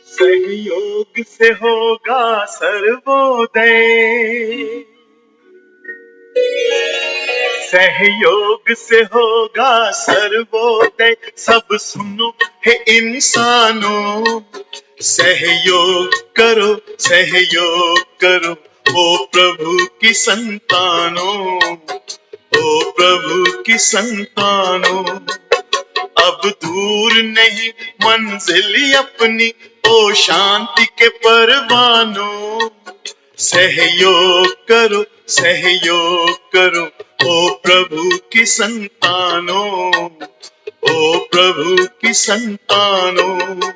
सहयोग से होगा सर्वोदय, सहयोग से होगा सर्वोदय। सब सुनो हे इंसानों, सहयोग करो, सहयोग करो, ओ प्रभु की संतानों, ओ प्रभु की संतानों। अब दूर नहीं मंजिल अपनी, ओ शांति के परवानों। सहयोग करो, सहयोग करो, ओ प्रभु की संतानों, ओ प्रभु की संतानों।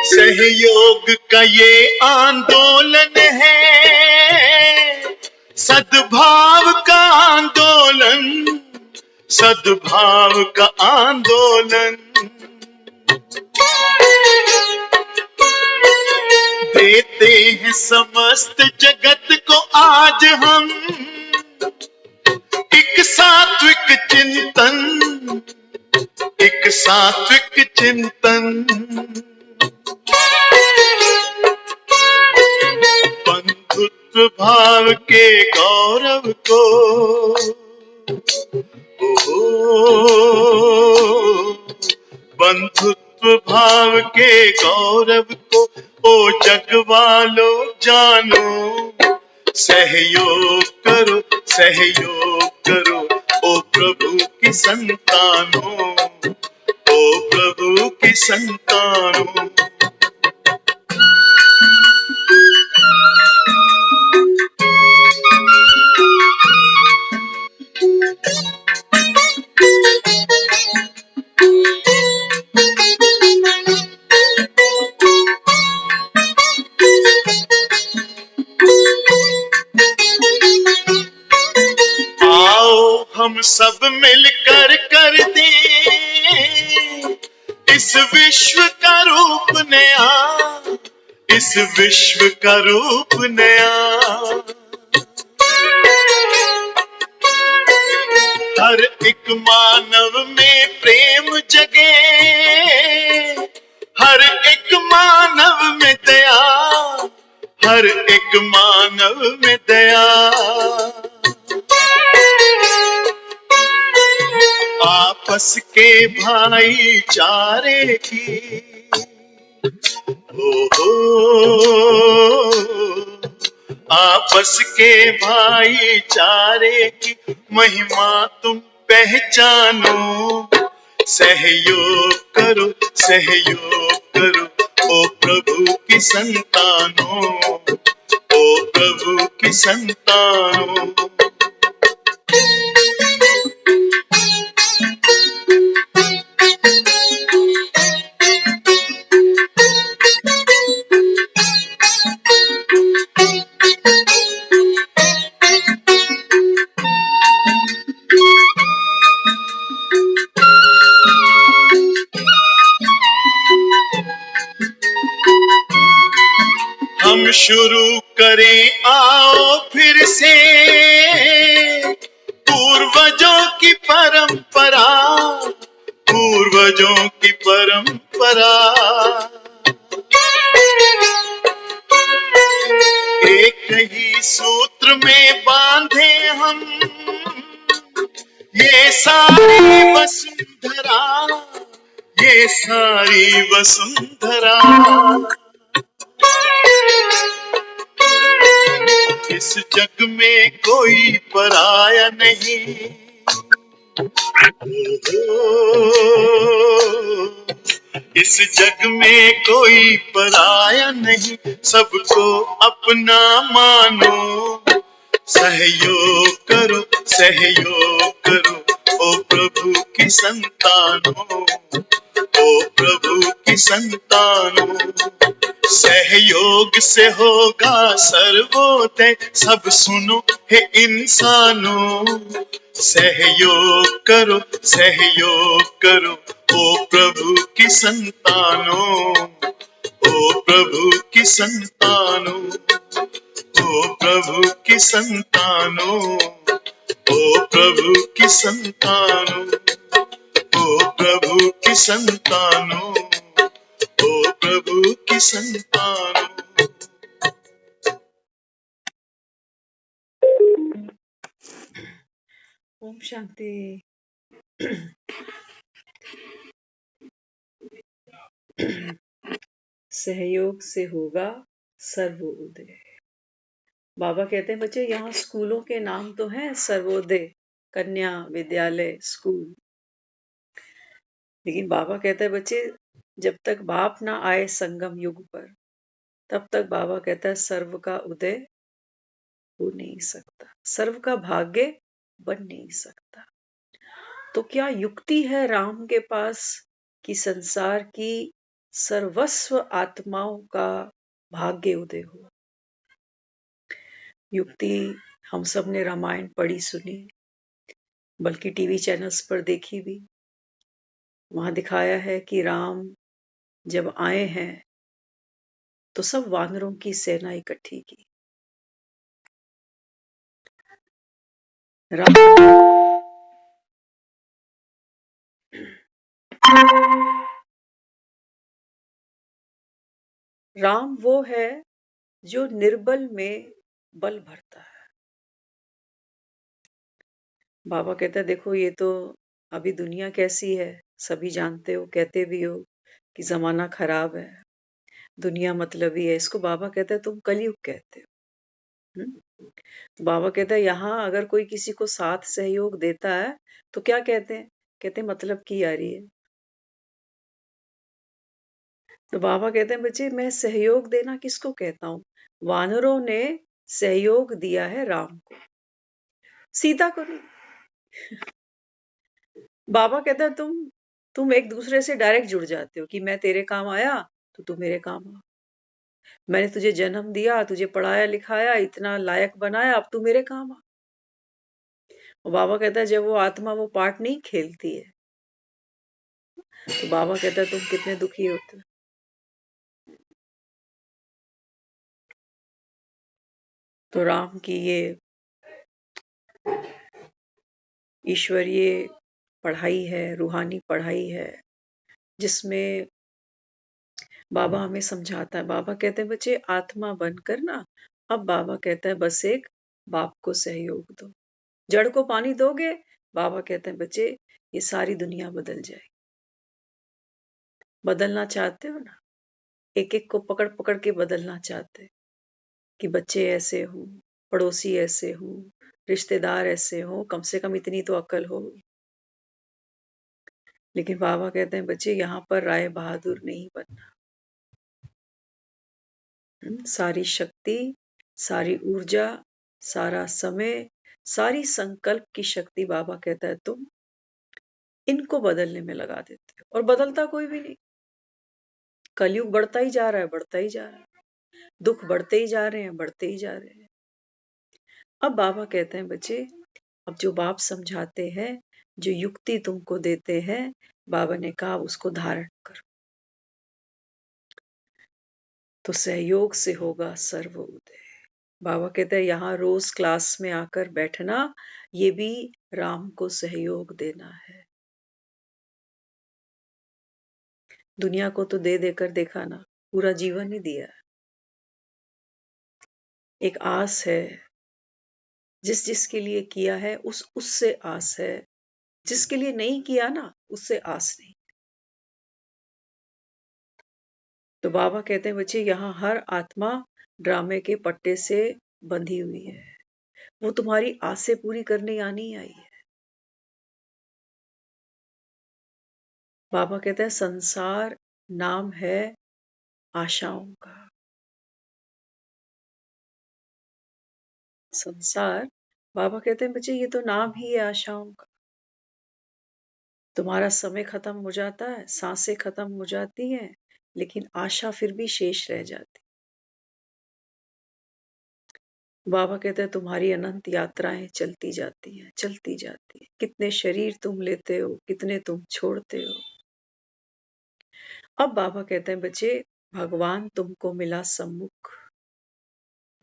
सहयोग का ये आंदोलन है, सद्भाव का आंदोलन, सद्भाव का आंदोलन। देते हैं समस्त जगत को आज हम एक सात्विक चिंतन, एक सात्विक चिंतन। बंधुत्व भाव के गौरव को, बंधुत्व भाव के गौरव को, ओ जग वालों जानो। सहयोग करो, सहयोग करो, ओ प्रभु की संतानों, ओ प्रभु की संतानों। हम सब मिलकर कर दें इस विश्व का रूप नया, इस विश्व का रूप नया। हर एक मानव में प्रेम जगे, हर एक मानव में दया, हर एक मानव में दया। आपस के भाईचारे की, आपस के भाईचारे की महिमा तुम पहचानो। सहयोग करो, सहयोग करो, ओ प्रभु की संतानों, ओ प्रभु की संतानों। हम शुरू करें आओ फिर से पूर्वजों की परंपरा, पूर्वजों की परंपरा। एक ही सूत्र में बांधे हम ये सारी वसुंधरा, ये सारी वसुंधरा। इस जग में कोई पराया नहीं, इस जग में कोई पराया नहीं, सबको अपना मानो। सहयोग करो, सहयोग करो, ओ प्रभु की संतानों, ओ प्रभु की संतानों, सहयोग से होगा सर्वोदय, सब सुनो हे इंसानों। सहयोग करो ओ प्रभु की संतानों, ओ प्रभु की संतानों, ओ प्रभु की संतानों, ओ प्रभु की संतानों, ओ प्रभु की संतानों, ओ प्रभु की संतानों। ओम शांति। सहयोग से होगा सर्वोदय। बाबा कहते हैं बच्चे यहाँ स्कूलों के नाम तो हैं, सर्वोदय, कन्या विद्यालय, स्कूल, लेकिन बाबा कहते हैं बच्चे जब तक बाप ना आए संगम युग पर, तब तक बाबा कहता है सर्व का उदय हो नहीं सकता, सर्व का भाग्य बन नहीं सकता। तो क्या युक्ति है राम के पास कि संसार की सर्वस्व आत्माओं का भाग्य उदय हो? युक्ति हम सब ने रामायण पढ़ी सुनी, बल्कि टीवी चैनल्स पर देखी भी। वहां दिखाया है कि राम जब आए हैं तो सब वानरों की सेना इकट्ठी की। राम राम वो है जो निर्बल में बल भरता है। बाबा कहता है देखो ये तो अभी दुनिया कैसी है सभी जानते हो, कहते भी हो कि जमाना खराब है, दुनिया मतलबी है। इसको बाबा कहता है तुम कलयुग कहते हो। तो बाबा कहता है यहाँ अगर कोई किसी को साथ सहयोग देता है तो क्या कहते हैं? कहते हैं मतलब की यारी है। तो बाबा कहते हैं बच्चे मैं सहयोग देना किसको कहता हूँ? वानरों ने सहयोग दिया है राम को, सीता को नहीं। बाबा कहता है तुम एक दूसरे से डायरेक्ट जुड़ जाते हो कि मैं तेरे काम आया तो तू मेरे काम आ, मैंने तुझे जन्म दिया, तुझे पढ़ाया लिखाया, इतना लायक बनाया, अब तू मेरे काम आ। और बाबा कहता है जब वो आत्मा वो पार्ट नहीं खेलती है तो बाबा कहता है तुम कितने दुखी होते हो। तो राम की ये ईश्वरीय पढ़ाई है, रूहानी पढ़ाई है, जिसमें बाबा हमें समझाता है। बाबा कहते हैं बच्चे आत्मा बनकर ना, अब बाबा कहता है बस एक बाप को सहयोग दो। जड़ को पानी दोगे, बाबा कहते हैं बच्चे ये सारी दुनिया बदल जाएगी। बदलना चाहते हो ना? एक एक को पकड़ पकड़ के बदलना चाहते कि बच्चे ऐसे हो, पड़ोसी ऐसे हो, रिश्तेदार ऐसे हो, कम से कम इतनी तो अकल हो। लेकिन बाबा कहते हैं बच्चे यहाँ पर राय बहादुर नहीं बनना। सारी शक्ति, सारी ऊर्जा, सारा समय, सारी संकल्प की शक्ति बाबा कहता है तुम इनको बदलने में लगा देते हो, और बदलता कोई भी नहीं। कलयुग बढ़ता ही जा रहा है, बढ़ता ही जा रहा है, दुख बढ़ते ही जा रहे हैं, बढ़ते ही जा रहे हैं। अब बाबा कहते हैं बच्चे अब जो बाप समझाते हैं, जो युक्ति तुमको देते हैं, बाबा ने कहा उसको धारण करो तो सहयोग से होगा सर्वोदय। बाबा कहते हैं यहाँ रोज क्लास में आकर बैठना ये भी राम को सहयोग देना है। दुनिया को तो दे देकर देखा ना, पूरा जीवन ही दिया। एक आस है, जिस जिसके लिए किया है उससे आस है, जिसके लिए नहीं किया ना उससे आस नहीं। तो बाबा कहते हैं बच्चे यहाँ हर आत्मा ड्रामे के पट्टे से बंधी हुई है, वो तुम्हारी आसें पूरी करने यहाँ नहीं आई है। बाबा कहते हैं संसार नाम है आशाओं का। संसार, बाबा कहते हैं बच्चे ये तो नाम ही है आशाओं का। तुम्हारा समय खत्म हो जाता है, सांसें खत्म हो जाती हैं, लेकिन आशा फिर भी शेष रह जाती। बाबा कहते हैं तुम्हारी अनंत यात्राएं चलती जाती हैं, चलती जाती हैं। कितने शरीर तुम लेते हो, कितने तुम छोड़ते हो। अब बाबा कहते हैं बच्चे, भगवान तुमको मिला सम्मुख।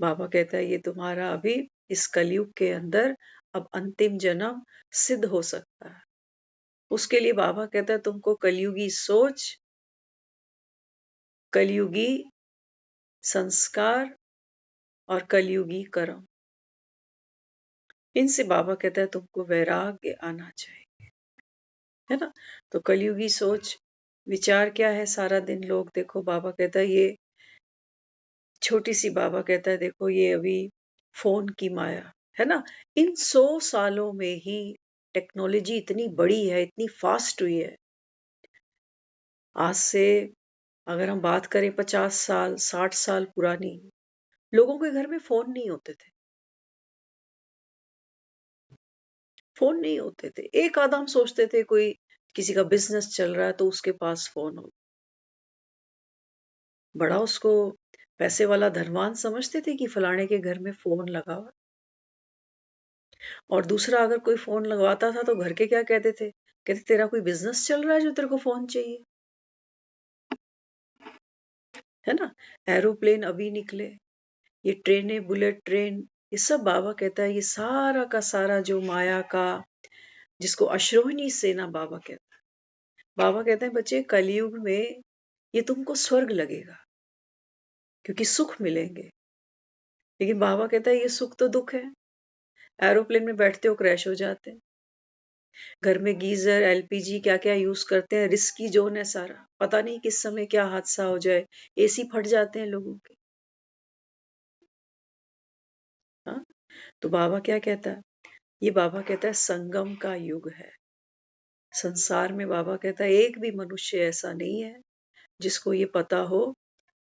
बाबा कहता है ये तुम्हारा अभी इस कलयुग के अंदर अब अंतिम जन्म सिद्ध हो सकता है। उसके लिए बाबा कहता है तुमको कलयुगी सोच, कलयुगी संस्कार और कलयुगी कर्म, इनसे बाबा कहता है तुमको वैराग्य आना चाहिए, है ना। तो कलयुगी सोच विचार क्या है? सारा दिन लोग देखो, बाबा कहता है ये छोटी सी, बाबा कहता है देखो ये अभी फोन की माया है ना। इन 100 सालों में ही टेक्नोलॉजी इतनी बड़ी है, इतनी फास्ट हुई है। आज से अगर हम बात करें 50 साल 60 साल पुरानी, लोगों के घर में फोन नहीं होते थे, फोन नहीं होते थे। एक आदम सोचते थे कोई किसी का बिजनेस चल रहा है तो उसके पास फोन हो, बड़ा उसको पैसे वाला धनवान समझते थे कि फलाने के घर में फोन लगा हुआ। और दूसरा, अगर कोई फोन लगवाता था तो घर के क्या कहते थे? कहते तेरा कोई बिजनेस चल रहा है जो तेरे को फोन चाहिए, है ना। एरोप्लेन अभी निकले, ये ट्रेनें, बुलेट ट्रेन, ये सब बाबा कहता है ये सारा का सारा जो माया का, जिसको अश्रोहिणी सेना बाबा कहता है। बाबा कहते हैं बच्चे कलयुग में ये तुमको स्वर्ग लगेगा क्योंकि सुख मिलेंगे, लेकिन बाबा कहता है ये सुख तो दुख है। एरोप्लेन में बैठते हो क्रैश हो जाते हैं, घर में गीजर एलपीजी क्या क्या यूज करते हैं, रिस्की जोन है सारा, पता नहीं किस समय क्या हादसा हो जाए, एसी फट जाते हैं लोगों के। हाँ, तो बाबा क्या कहता है? ये बाबा कहता है संगम का युग है। संसार में बाबा कहता है एक भी मनुष्य ऐसा नहीं है जिसको ये पता हो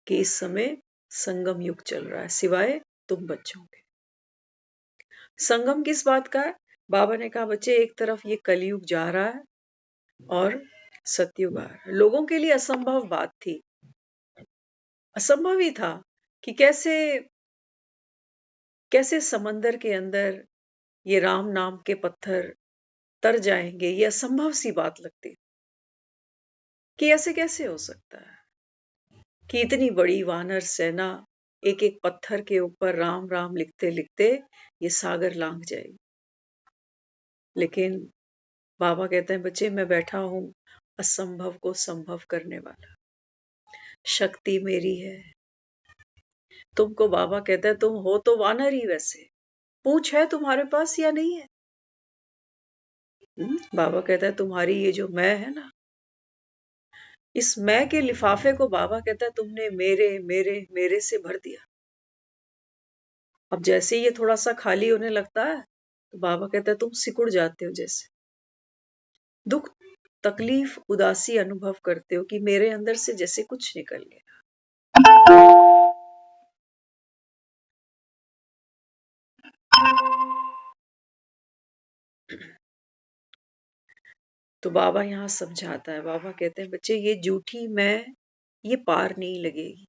कि इस समय संगम युग चल रहा है, सिवाय तुम बच्चों के। संगम किस बात का है? बाबा ने कहा बच्चे एक तरफ ये कलयुग जा रहा है और सतयुग आ रहा है। लोगों के लिए असंभव बात थी, असंभव ही था कि कैसे कैसे समंदर के अंदर ये राम नाम के पत्थर तर जाएंगे। ये असंभव सी बात लगती कि ऐसे कैसे हो सकता है कि इतनी बड़ी वानर सेना एक एक पत्थर के ऊपर राम राम लिखते लिखते ये सागर लांघ जाएगी। लेकिन बाबा कहते हैं बच्चे मैं बैठा हूं असंभव को संभव करने वाला, शक्ति मेरी है। तुमको बाबा कहता है तुम हो तो वानर ही, वैसे पूछ है तुम्हारे पास या नहीं है? बाबा कहता है तुम्हारी ये जो मैं है ना, इस मैं के लिफाफे को बाबा कहता है तुमने मेरे मेरे मेरे से भर दिया। अब जैसे ये थोड़ा सा खाली होने लगता है तो बाबा कहता है तुम सिकुड़ जाते हो, जैसे दुख तकलीफ उदासी अनुभव करते हो कि मेरे अंदर से जैसे कुछ निकल गया। तो बाबा यहाँ समझाता है, बाबा कहते हैं बच्चे ये झूठी मैं ये पार नहीं लगेगी,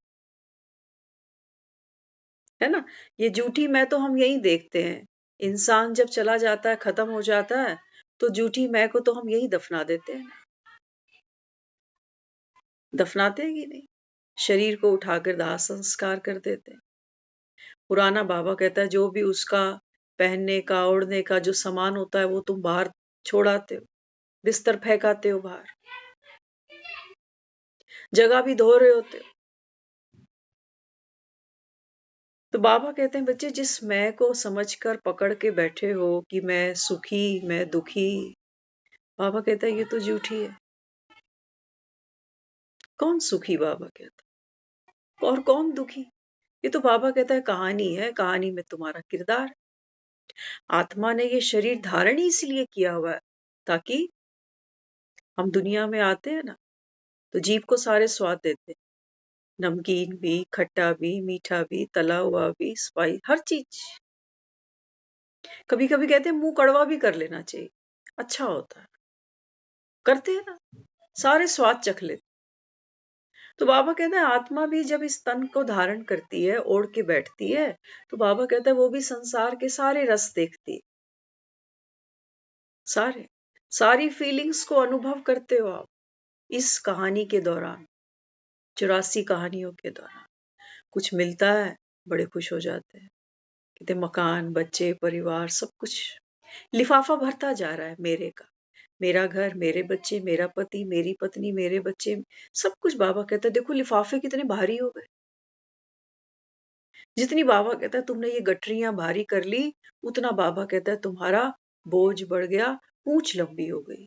है ना। ये झूठी मैं तो हम यही देखते हैं, इंसान जब चला जाता है खत्म हो जाता है तो झूठी मैं को तो हम यही दफना देते हैं ना, दफनाते हैं कि नहीं, शरीर को उठाकर दाह संस्कार कर देते हैं। पुराना बाबा कहता है जो भी उसका पहनने का ओढ़ने का जो सामान होता है वो तुम बाहर छोड़ आते हो, बिस्तर फेंकाते हो बाहर, जगह भी धो रहे होते हो। तो बाबा कहते हैं बच्चे जिस मैं को समझकर पकड़ के बैठे हो कि मैं सुखी मैं दुखी, बाबा कहता है ये तो झूठी है। कौन सुखी? बाबा कहता और कौन दुखी? ये तो बाबा कहता है कहानी है, कहानी में तुम्हारा किरदार। आत्मा ने ये शरीर धारण ही इसलिए किया हुआ है ताकि हम दुनिया में आते हैं ना तो जीभ को सारे स्वाद देते हैं, नमकीन भी, खट्टा भी, मीठा भी, तला हुआ भी, स्पाइस, हर चीज। कभी कभी कहते हैं मुंह कड़वा भी कर लेना चाहिए, अच्छा होता है, करते हैं ना, सारे स्वाद चख लेते। तो बाबा कहते हैं आत्मा भी जब इस तन को धारण करती है, ओढ़ के बैठती है, तो बाबा कहते हैं वो भी संसार के सारे रस देखती है, सारे, सारी फीलिंग्स को अनुभव करते हो आप इस कहानी के दौरान, 84 कहानियों के दौरान। कुछ मिलता है, बड़े खुश हो जाते हैं, कहते मकान, बच्चे, परिवार, सब कुछ लिफाफा भरता जा रहा है मेरे का, मेरा घर, मेरे बच्चे, मेरा पति, मेरी पत्नी, मेरे बच्चे, सब कुछ। बाबा कहता है देखो लिफाफे कितने भारी हो गए। जितनी बाबा कहता है तुमने ये गठरियां भारी कर ली, उतना बाबा कहता है तुम्हारा बोझ बढ़ गया, पूंछ लंबी हो गई।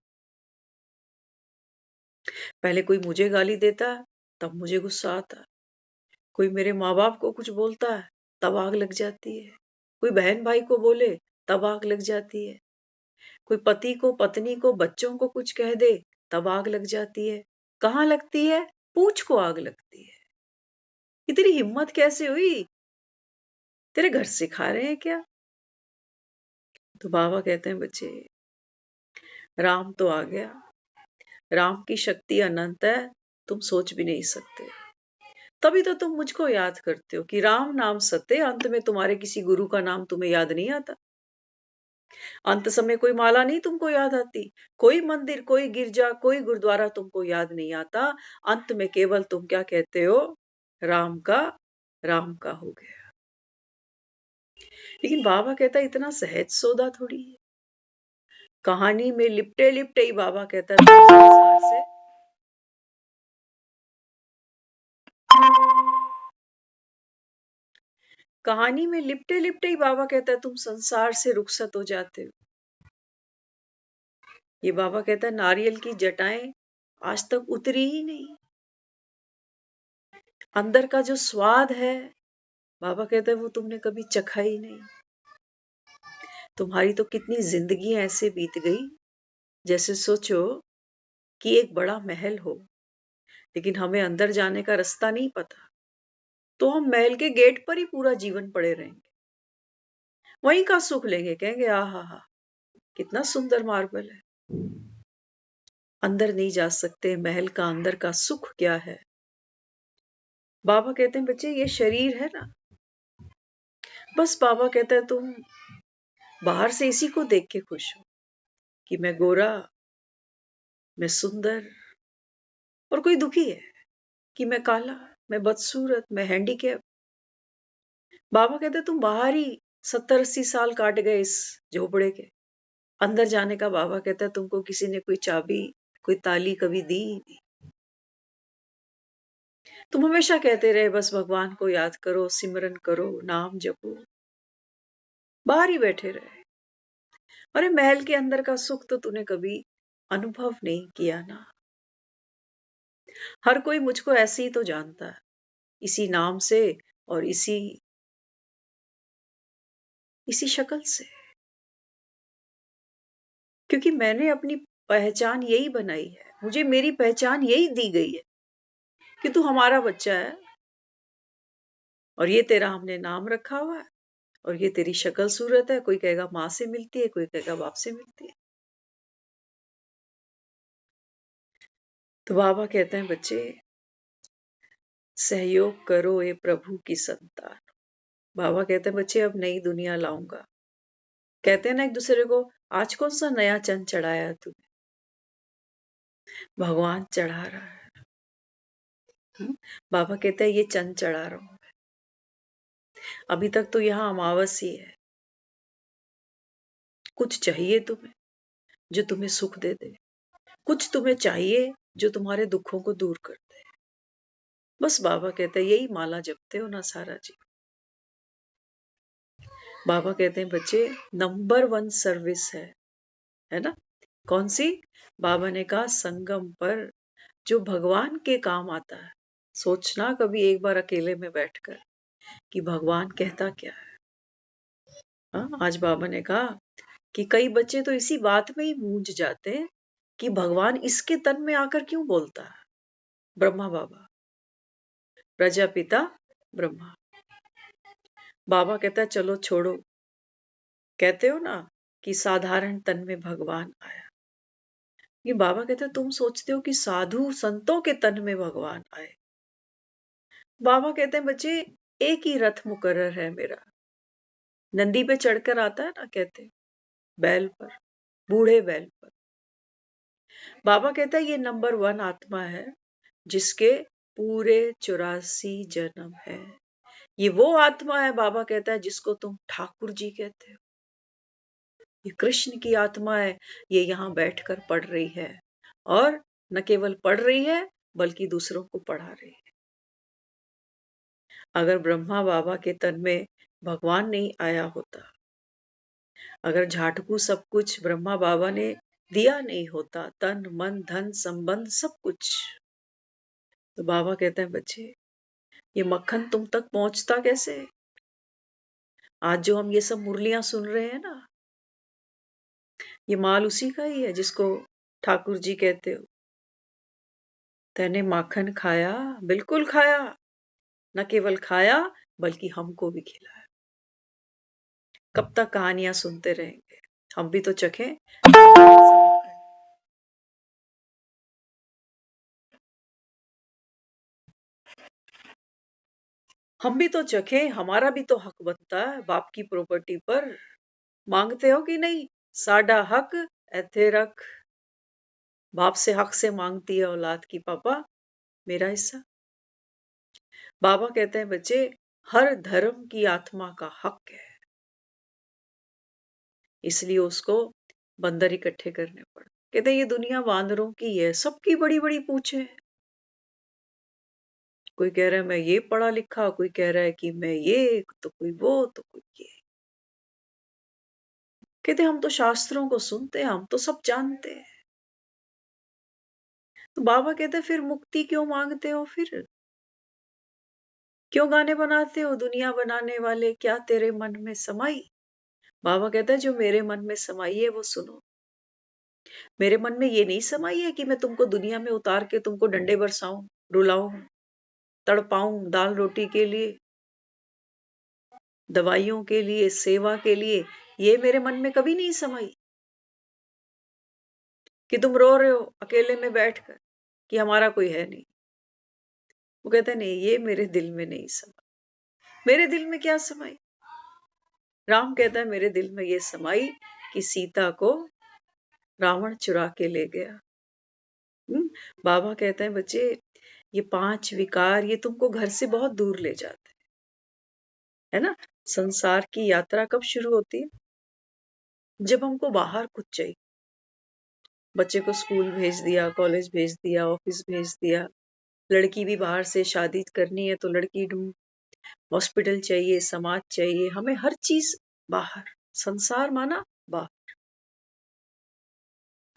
पहले कोई मुझे गाली देता है, तब मुझे गुस्सा आता है। कोई मेरे माँ बाप को कुछ बोलता है, तब आग लग जाती है। कोई बहन भाई को बोले, तब आग लग जाती है। कोई पति को, पत्नी को, बच्चों को कुछ कह दे, तब आग लग जाती है। कहाँ लगती है? पूंछ को आग लगती है। इतनी हिम्मत कैसे हुई? तेरे घर सिखा रहे हैं क्या? तो बाबा कहते हैं बच्चे, राम तो आ गया, राम की शक्ति अनंत है, तुम सोच भी नहीं सकते। तभी तो तुम मुझको याद करते हो कि राम नाम सत्य, अंत में तुम्हारे किसी गुरु का नाम तुम्हें याद नहीं आता। अंत समय कोई माला नहीं तुमको याद आती, कोई मंदिर, कोई गिरजा, कोई गुरुद्वारा तुमको याद नहीं आता। अंत में केवल तुम क्या कहते हो? राम का, राम का हो गया। लेकिन बाबा कहता है इतना सहज सौदा थोड़ी है। कहानी में लिपटे लिपटे ही बाबा कहता है तुम संसार से, कहानी में लिपटे लिपटे ही बाबा कहता है तुम संसार से रुखसत हो जाते हो। ये बाबा कहता है नारियल की जटाएं आज तक उतरी ही नहीं। अंदर का जो स्वाद है, बाबा कहता है वो तुमने कभी चखा ही नहीं। तुम्हारी तो कितनी जिंदगी ऐसे बीत गई, जैसे सोचो कि एक बड़ा महल हो, लेकिन हमें अंदर जाने का रास्ता नहीं पता, तो हम महल के गेट पर ही पूरा जीवन पड़े रहेंगे। वहीं का सुख लेंगे, कहेंगे आ हा, कितना सुंदर मार्बल है। अंदर नहीं जा सकते, महल का अंदर का सुख क्या है। बाबा कहते हैं बच्चे ये शरीर है ना, बस बाबा कहता है तुम बाहर से इसी को देख के खुश हो कि मैं गोरा, मैं सुंदर, और कोई दुखी है कि मैं काला, मैं बदसूरत, मैं हैंडीकैप। बाबा कहते तुम बाहर ही 70-80 साल काट गए इस झोपड़े के, अंदर जाने का बाबा कहता है तुमको किसी ने कोई चाबी, कोई ताली कभी दी नहीं। तुम हमेशा कहते रहे बस भगवान को याद करो, सिमरन करो, नाम जपो, बाहर ही बैठे रहे। अरे महल के अंदर का सुख तो तूने कभी अनुभव नहीं किया ना। हर कोई मुझको ऐसे ही तो जानता है, इसी नाम से और इसी शक्ल से, क्योंकि मैंने अपनी पहचान यही बनाई है, मुझे मेरी पहचान यही दी गई है कि तू हमारा बच्चा है और ये तेरा हमने नाम रखा हुआ है और ये तेरी शक्ल सूरत है। कोई कहेगा माँ से मिलती है, कोई कहेगा बाप से मिलती है। तो बाबा कहते हैं बच्चे सहयोग करो ये प्रभु की संतान। बाबा कहते हैं बच्चे अब नई दुनिया लाऊंगा। कहते हैं ना एक दूसरे को, आज कौन सा नया चंद चढ़ाया तूने? भगवान चढ़ा रहा है। बाबा कहते हैं ये चंद चढ़ा रहा हूं, अभी तक तो यहाँ अमावस ही है। कुछ चाहिए तुम्हें जो तुम्हें सुख दे दे, कुछ तुम्हें चाहिए जो तुम्हारे दुखों को दूर कर दे। बस बाबा कहते हैं यही माला जपते हो ना सारा जी। बाबा कहते हैं बच्चे नंबर 1 सर्विस है ना? कौन सी? बाबा ने कहा संगम पर जो भगवान के काम आता है। सोचना कभी एक बार अकेले में बैठकर कि भगवान कहता क्या है। हाँ, आज बाबा ने कहा कि कई बच्चे तो इसी बात में ही मूंझ जाते हैं कि भगवान इसके तन में आकर क्यों बोलता है। ब्रह्मा बाबा, प्रजापिता ब्रह्मा। बाबा कहता है चलो छोड़ो, कहते हो ना कि साधारण तन में भगवान आया। ये बाबा कहता है तुम सोचते हो कि साधु संतों के तन में भगवान आए, बाबा कहते हैं बच्चे एक ही रथ मुकर्रर है मेरा। नंदी पे चढ़कर आता है ना, कहते हैं, बैल पर, बूढ़े बैल पर। बाबा कहता है ये नंबर 1 आत्मा है जिसके पूरे 84 जन्म है। ये वो आत्मा है, बाबा कहता है, जिसको तुम ठाकुर जी कहते हो। ये कृष्ण की आत्मा है, ये यहाँ बैठकर पढ़ रही है, और न केवल पढ़ रही है बल्कि दूसरों को पढ़ा रही है। अगर ब्रह्मा बाबा के तन में भगवान नहीं आया होता, अगर झाटकू सब कुछ ब्रह्मा बाबा ने दिया नहीं होता, तन मन धन संबंध सब कुछ, तो बाबा कहते हैं बच्चे ये मक्खन तुम तक पहुंचता कैसे? आज जो हम ये सब मुरलियां सुन रहे हैं ना, ये माल उसी का ही है जिसको ठाकुर जी कहते हो। तैने माखन खाया, बिल्कुल खाया, न केवल खाया बल्कि हमको भी खिलाया। कब तक कहानियां सुनते रहेंगे? हम भी तो चखें। हम भी तो चखें, हमारा भी तो हक बनता है बाप की प्रॉपर्टी पर। मांगते हो कि नहीं? साडा हक एथे रख। बाप से हक से मांगती है औलाद की, पापा मेरा हिस्सा। बाबा कहते हैं बच्चे हर धर्म की आत्मा का हक है, इसलिए उसको बंदर इकट्ठे करने पड़े। कहते हैं ये दुनिया वानरों की है, सबकी बड़ी बड़ी पूछे हैं। कोई कह रहा है मैं ये पढ़ा लिखा, कोई कह रहा है कि मैं ये, तो कोई वो, तो कोई ये। कहते हम तो शास्त्रों को सुनते हैं, हम तो सब जानते हैं। तो बाबा कहते फिर मुक्ति क्यों मांगते हो? फिर क्यों गाने बनाते हो? दुनिया बनाने वाले क्या तेरे मन में समाई? बाबा कहता है जो मेरे मन में समाई है वो सुनो। मेरे मन में ये नहीं समाई है कि मैं तुमको दुनिया में उतार के तुमको डंडे बरसाऊं, रुलाऊं, तड़पाऊं, दाल रोटी के लिए, दवाइयों के लिए, सेवा के लिए। ये मेरे मन में कभी नहीं समाई कि तुम रो रहे हो अकेले में बैठकर कि हमारा कोई है नहीं। वो कहता है नहीं, ये मेरे दिल में नहीं समाई। मेरे दिल में क्या समाई? राम कहता है मेरे दिल में ये समाई कि सीता को रावण चुरा के ले गया। बाबा कहते हैं बच्चे ये 5 विकार ये तुमको घर से बहुत दूर ले जाते है ना। संसार की यात्रा कब शुरू होती है? जब हमको बाहर कुछ चाहिए। बच्चे को स्कूल भेज दिया, कॉलेज भेज दिया, ऑफिस भेज दिया, लड़की भी बाहर से शादी करनी है तो लड़की ढूंढ, हॉस्पिटल चाहिए, समाज चाहिए, हमें हर चीज बाहर, संसार माना बाहर।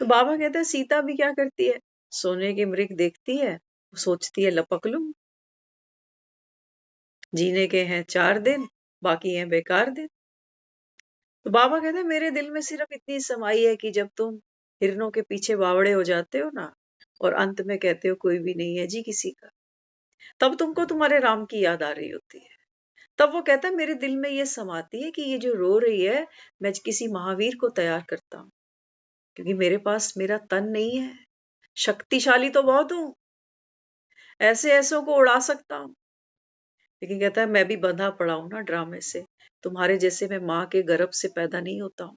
तो बाबा कहते हैं सीता भी क्या करती है? सोने के मृग देखती है, सोचती है लपक लूं, जीने के हैं 4 दिन, बाकी हैं बेकार दिन। तो बाबा कहते हैं मेरे दिल में सिर्फ इतनी समाई है कि जब तुम हिरणों के पीछे बावड़े हो जाते हो ना, और अंत में कहते हो कोई भी नहीं है जी किसी का, तब तुमको तुम्हारे राम की याद आ रही होती है। तब वो कहता है मेरे दिल में ये समाती है कि ये जो रो रही है, मैं किसी महावीर को तैयार करता हूँ, क्योंकि मेरे पास मेरा तन नहीं है। शक्तिशाली तो बहुत हूं, ऐसे ऐसों को उड़ा सकता हूँ, लेकिन कहता है मैं भी बंधा पड़ा हूं ना ड्रामे से। तुम्हारे जैसे मैं माँ के गर्भ से पैदा नहीं होता हूं।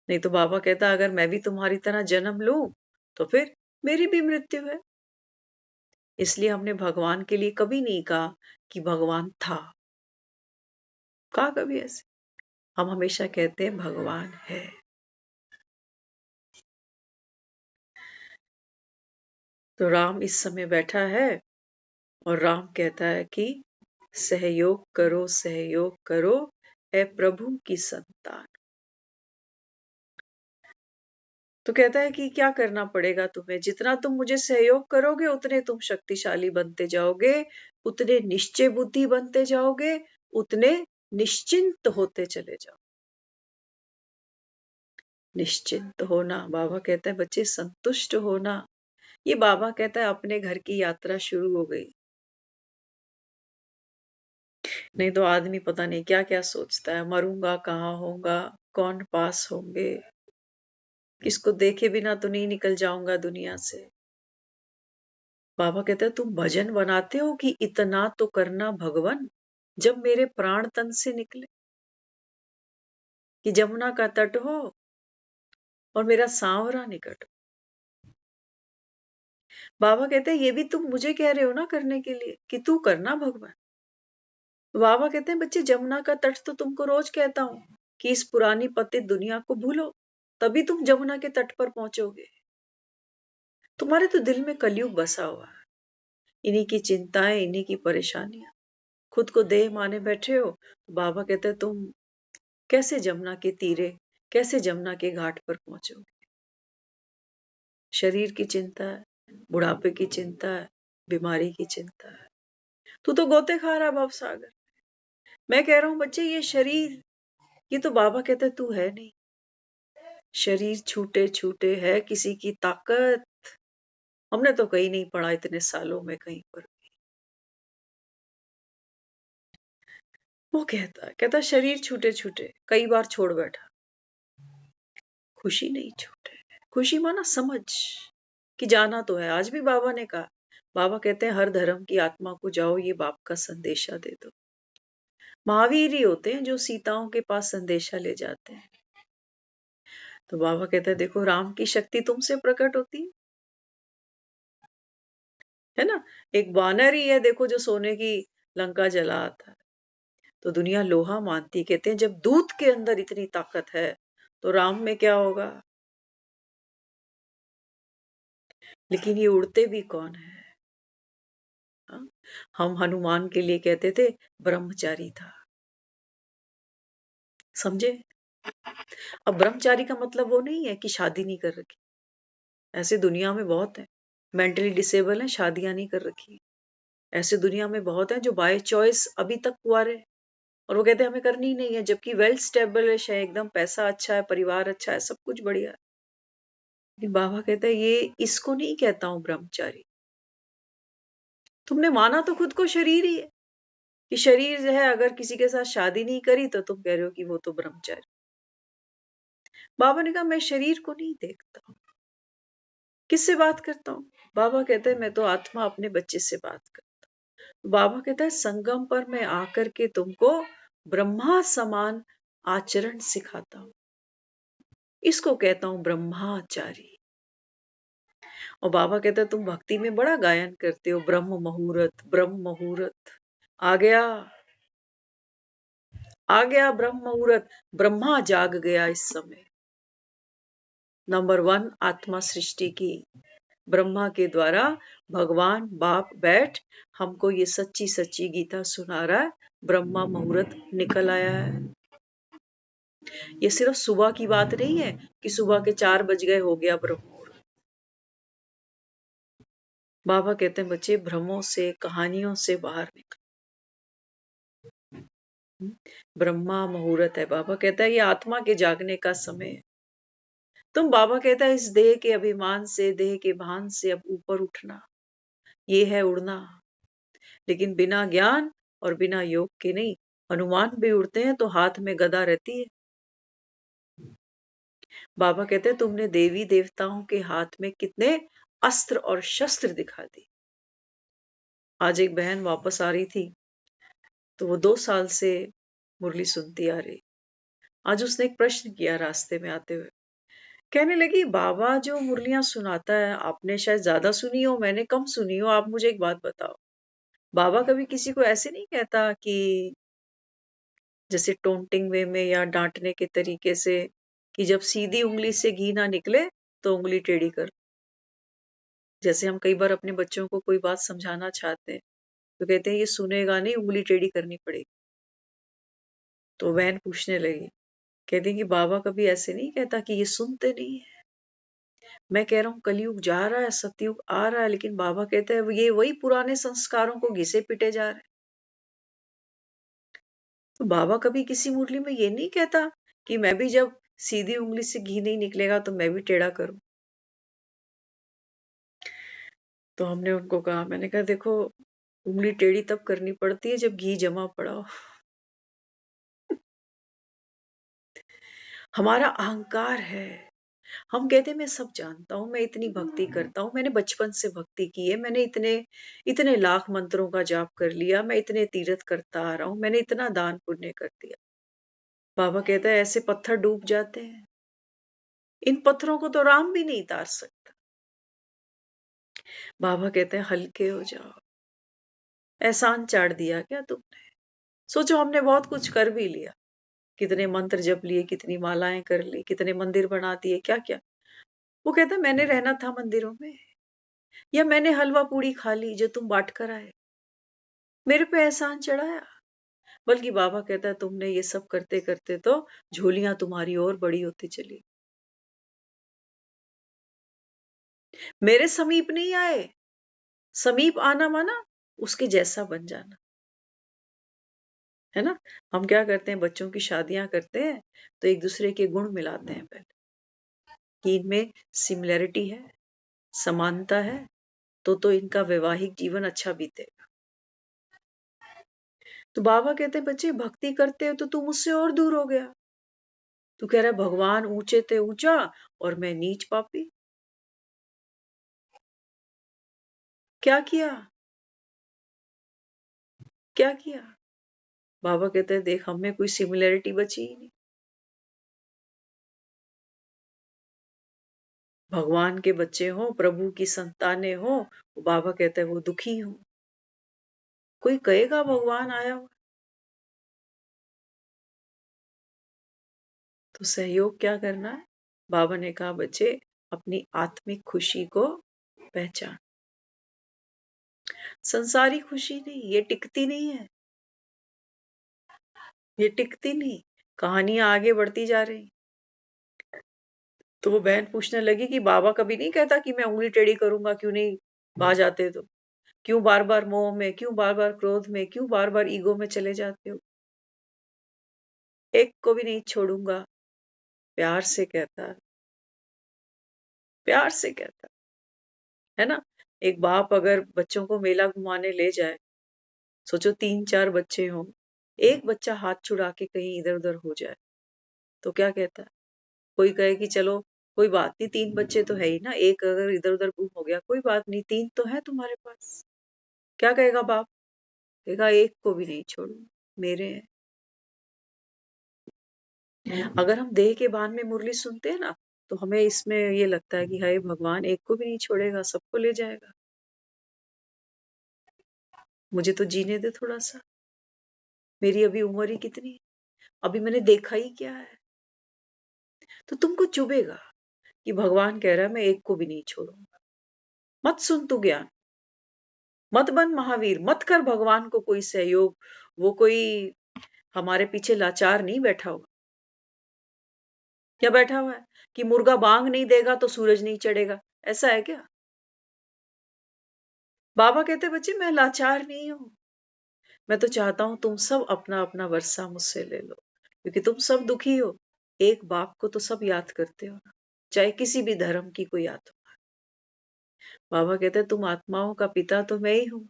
नहीं तो बाबा कहता अगर मैं भी तुम्हारी तरह जन्म लूं तो फिर मेरी भी मृत्यु है। इसलिए हमने भगवान के लिए कभी नहीं कहा कि भगवान था। कहा कभी ऐसे? हम हमेशा कहते हैं भगवान है। तो राम इस समय बैठा है और राम कहता है कि सहयोग करो ए प्रभु की संतान। तो कहता है कि क्या करना पड़ेगा तुम्हें? जितना तुम मुझे सहयोग करोगे उतने तुम शक्तिशाली बनते जाओगे, उतने निश्चय बुद्धि बनते जाओगे, उतने निश्चिंत होते चले जाओ। निश्चिंत होना, बाबा कहता है बच्चे संतुष्ट होना। ये बाबा कहता है अपने घर की यात्रा शुरू हो गई। नहीं तो आदमी पता नहीं क्या क्या सोचता है, मरूंगा कहाँ होऊंगा, कौन पास होंगे, किसको देखे बिना तो नहीं निकल जाऊंगा दुनिया से। बाबा कहते हैं तुम भजन बनाते हो कि इतना तो करना भगवन, जब मेरे प्राण तन से निकले, कि जमुना का तट हो और मेरा सांवरा निकट हो। बाबा कहते हैं ये भी तुम मुझे कह रहे हो ना करने के लिए, कि तू करना भगवान। बाबा कहते हैं बच्चे, जमुना का तट तो तुमको रोज कहता हूं कि इस पुरानी पतित दुनिया को भूलो, तभी तुम जमुना के तट पर पहुंचोगे। तुम्हारे तो दिल में कलयुग बसा हुआ है, इन्हीं की चिंताएं, इन्हीं की परेशानियां, खुद को देह माने बैठे हो। बाबा कहते हैं तुम कैसे जमुना के तीरे, कैसे जमुना के घाट पर पहुंचोगे। शरीर की चिंता है, बुढ़ापे की चिंता है, बीमारी की चिंता है। तू तो गोते खा रहा भव सागर। मैं कह रहा हूं बच्चे, ये शरीर, ये तो बाबा कहते हैं तू है नहीं। शरीर छूटे छूटे है किसी की ताकत। हमने तो कहीं नहीं पढ़ा इतने सालों में कहीं पर। वो कहता शरीर छूटे छूटे कई बार छोड़ बैठा, खुशी नहीं छूटे। खुशी माना समझ कि जाना तो है। आज भी बाबा ने कहा, बाबा कहते हैं हर धर्म की आत्मा को जाओ ये बाप का संदेशा दे दो। महावीर ही होते हैं जो सीताओं के पास संदेशा ले जाते हैं। तो बाबा कहते हैं देखो, राम की शक्ति तुमसे प्रकट होती है ना। एक वानर ही है देखो जो सोने की लंका जला आता है, तो दुनिया लोहा मानती। कहते हैं जब दूत के अंदर इतनी ताकत है तो राम में क्या होगा। लेकिन ये उड़ते भी कौन है। हाँ? हम हनुमान के लिए कहते थे ब्रह्मचारी था, समझे। अब ब्रह्मचारी का मतलब वो नहीं है कि शादी नहीं कर रखी। ऐसे दुनिया में बहुत है, मेंटली डिसेबल है, शादियां नहीं कर रखी। ऐसे दुनिया में बहुत है जो बाय चॉइस अभी तक कुंवारे हैं, और वो कहते हैं हमें करनी ही नहीं है, जबकि वेल स्टेब्लिश है, एकदम पैसा अच्छा है, परिवार अच्छा है, सब कुछ बढ़िया है। लेकिन बाबा कहते हैं ये इसको नहीं कहता हूं ब्रह्मचारी। तुमने माना तो खुद को शरीर ही है, कि शरीर जो है, अगर किसी के साथ शादी नहीं करी तो तुम कह रहे हो कि वो तो ब्रह्मचारी। बाबा ने कहा मैं शरीर को नहीं देखता। किससे बात करता हूँ। बाबा कहते हैं मैं तो आत्मा अपने बच्चे से बात करता हूँ। बाबा कहता है संगम पर मैं आकर के तुमको ब्रह्मा समान आचरण सिखाता हूँ, इसको कहता हूँ ब्रह्माचारी। और बाबा कहता है तुम भक्ति में बड़ा गायन करते हो, ब्रह्म मुहूर्त, ब्रह्म मुहूर्त। आ गया, आ गया ब्रह्म मुहूर्त, ब्रह्मा जाग गया इस समय। नंबर 1 आत्मा सृष्टि की, ब्रह्मा के द्वारा भगवान बाप बैठ हमको ये सच्ची सच्ची गीता सुना रहा है। ब्रह्मा मुहूर्त निकल आया है। ये सिर्फ सुबह की बात नहीं है कि सुबह के 4 बज गए हो गया ब्रह्म मुहूर्त। बाबा कहते हैं बच्चे भ्रमों से, कहानियों से बाहर निकल। ब्रह्मा मुहूर्त है। बाबा कहता है ये आत्मा के जागने का समय है। तुम, बाबा कहता है, इस देह के अभिमान से, देह के भान से अब ऊपर उठना, ये है उड़ना। लेकिन बिना ज्ञान और बिना योग के नहीं। हनुमान भी उड़ते हैं तो हाथ में गदा रहती है। बाबा कहते हैं तुमने देवी देवताओं के हाथ में कितने अस्त्र और शस्त्र दिखा दी। आज एक बहन वापस आ रही थी, तो वो 2 साल से मुरली सुनती आ रही। आज उसने एक प्रश्न किया रास्ते में आते हुए। कहने लगी बाबा जो मुरलियां सुनाता है, आपने शायद ज्यादा सुनी हो, मैंने कम सुनी हो, आप मुझे एक बात बताओ, बाबा कभी किसी को ऐसे नहीं कहता कि जैसे टोंटिंग वे में या डांटने के तरीके से, कि जब सीधी उंगली से घी ना निकले तो उंगली टेढ़ी कर। जैसे हम कई बार अपने बच्चों को कोई बात समझाना चाहते हैं तो कहते हैं ये सुनेगा नहीं, उंगली टेढ़ी करनी पड़ेगी। तो बहन पूछने लगी, कहती कि बाबा कभी ऐसे नहीं कहता कि ये सुनते नहीं है। मैं कह रहा हूँ कलयुग जा रहा है, सतयुग आ रहा है, लेकिन बाबा कहते हैं ये वही पुराने संस्कारों को घिसे पिटे जा रहे हैं। तो बाबा कभी किसी मुरली में ये नहीं कहता कि मैं भी जब सीधी उंगली से घी नहीं निकलेगा तो मैं भी टेढ़ा करूं। तो हमने उनको कहा, मैंने कहा देखो, उंगली टेढ़ी तब करनी पड़ती है जब घी जमा पड़ा हो। हमारा अहंकार है, हम कहते हैं मैं सब जानता हूँ, मैं इतनी भक्ति करता हूँ, मैंने बचपन से भक्ति की है, मैंने इतने इतने लाख मंत्रों का जाप कर लिया, मैं इतने तीर्थ करता आ रहा हूँ, मैंने इतना दान पुण्य कर दिया। बाबा कहता है ऐसे पत्थर डूब जाते हैं, इन पत्थरों को तो राम भी नहीं तार सकता। बाबा कहते हैं हल्के हो जाओ, एहसान चाट दिया क्या तुमने? सोचो हमने बहुत कुछ कर भी लिया, कितने मंत्र जप लिए, कितनी मालाएं कर ली, कितने मंदिर बना दिए, क्या क्या। वो कहता है मैंने रहना था मंदिरों में, या मैंने हलवा पूड़ी खा ली जो तुम बांट कर आए, मेरे पे एहसान चढ़ाया। बल्कि बाबा कहता है तुमने ये सब करते करते तो झोलियां तुम्हारी और बड़ी होती चली, मेरे समीप नहीं आए। समीप आना माना उसके जैसा बन जाना, है ना। हम क्या करते हैं, बच्चों की शादियां करते हैं तो एक दूसरे के गुण मिलाते हैं पहले, कि इनमें सिमिलैरिटी है, समानता है, तो इनका वैवाहिक जीवन अच्छा बीतेगा। तो बाबा कहते हैं बच्चे भक्ति करते हो तो तू मुझसे और दूर हो गया। तू कह रहा है भगवान ऊंचे थे ऊंचा और मैं नीच पापी। क्या किया, क्या किया? बाबा कहते हैं देख हम में कोई सिमिलैरिटी बची ही नहीं। भगवान के बच्चे हो, प्रभु की संतानें हो, बाबा कहते हैं वो दुखी हो। कोई कहेगा भगवान आया हुआ, तो सहयोग क्या करना है? बाबा ने कहा बच्चे अपनी आत्मिक खुशी को पहचान। संसारी खुशी नहीं, ये टिकती नहीं है, ये टिकती नहीं। कहानियां आगे बढ़ती जा रही। तो वो बहन पूछने लगी कि बाबा कभी नहीं कहता कि मैं उंगली टेढ़ी करूंगा, क्यों नहीं बाज आते? तो क्यों बार बार मोह में, क्यों बार बार क्रोध में, क्यों बार बार ईगो में चले जाते हो? एक को भी नहीं छोड़ूंगा, प्यार से कहता, प्यार से कहता है ना। एक बाप अगर बच्चों को मेला घुमाने ले जाए, सोचो 3-4 बच्चे हों, एक बच्चा हाथ छुड़ा के कहीं इधर उधर हो जाए तो क्या कहता है? कोई कहे कि चलो कोई बात नहीं, 3 बच्चे तो है ही ना, एक अगर इधर उधर गुम हो गया कोई बात नहीं, 3 तो है तुम्हारे पास। क्या कहेगा बाप? कहेगा एक को भी नहीं छोड़ू, मेरे हैं। अगर हम देह के भान में मुरली सुनते हैं ना, तो हमें इसमें ये लगता है कि हाय भगवान एक को भी नहीं छोड़ेगा, सबको ले जाएगा, मुझे तो जीने दे थोड़ा सा, मेरी अभी उम्र ही कितनी है, अभी मैंने देखा ही क्या है। तो तुमको चुभेगा कि भगवान कह रहा है मैं एक को भी नहीं छोड़ूंगा। मत सुन तू ज्ञान, मत बन महावीर, मत कर भगवान को कोई सहयोग। वो कोई हमारे पीछे लाचार नहीं बैठा हुआ। क्या बैठा हुआ है कि मुर्गा बांग नहीं देगा तो सूरज नहीं चढ़ेगा, ऐसा है क्या? बाबा कहते बच्चे मैं लाचार नहीं हूं, मैं तो चाहता हूं तुम सब अपना अपना वर्षा मुझसे ले लो, क्योंकि तुम सब दुखी हो। एक बाप को तो सब याद करते हो ना, चाहे किसी भी धर्म की कोई आत्मा। बाबा कहते हैं तुम आत्माओं का पिता तो मैं ही हूं।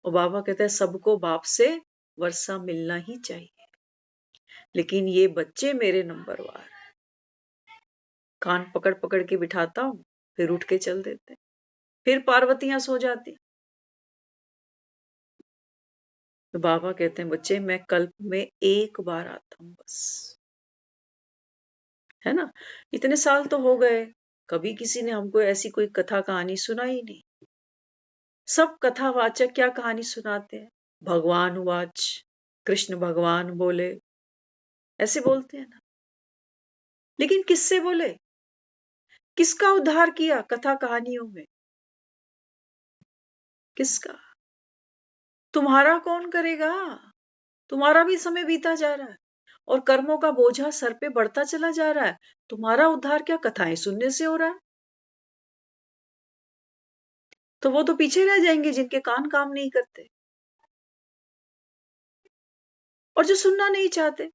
और बाबा कहते हैं सबको बाप से वर्षा मिलना ही चाहिए, लेकिन ये बच्चे मेरे नंबरवार, कान पकड़ पकड़ के बिठाता हूं, फिर उठ के चल देते, फिर पार्वतियां सो जाती। तो बाबा कहते हैं बच्चे मैं कल्प में एक बार आता हूं बस, है ना। इतने साल तो हो गए, कभी किसी ने हमको ऐसी कोई कथा कहानी सुनाई नहीं। सब कथावाचक क्या कहानी सुनाते हैं? भगवान वाच, कृष्ण भगवान बोले, ऐसे बोलते हैं ना। लेकिन किससे बोले? किसका उद्धार किया कथा कहानियों में? किसका? तुम्हारा कौन करेगा? तुम्हारा भी समय बीता जा रहा है और कर्मों का बोझा सर पे बढ़ता चला जा रहा है। तुम्हारा उद्धार क्या कथाएं सुनने से हो रहा है? तो वो तो पीछे रह जाएंगे जिनके कान काम नहीं करते और जो सुनना नहीं चाहते।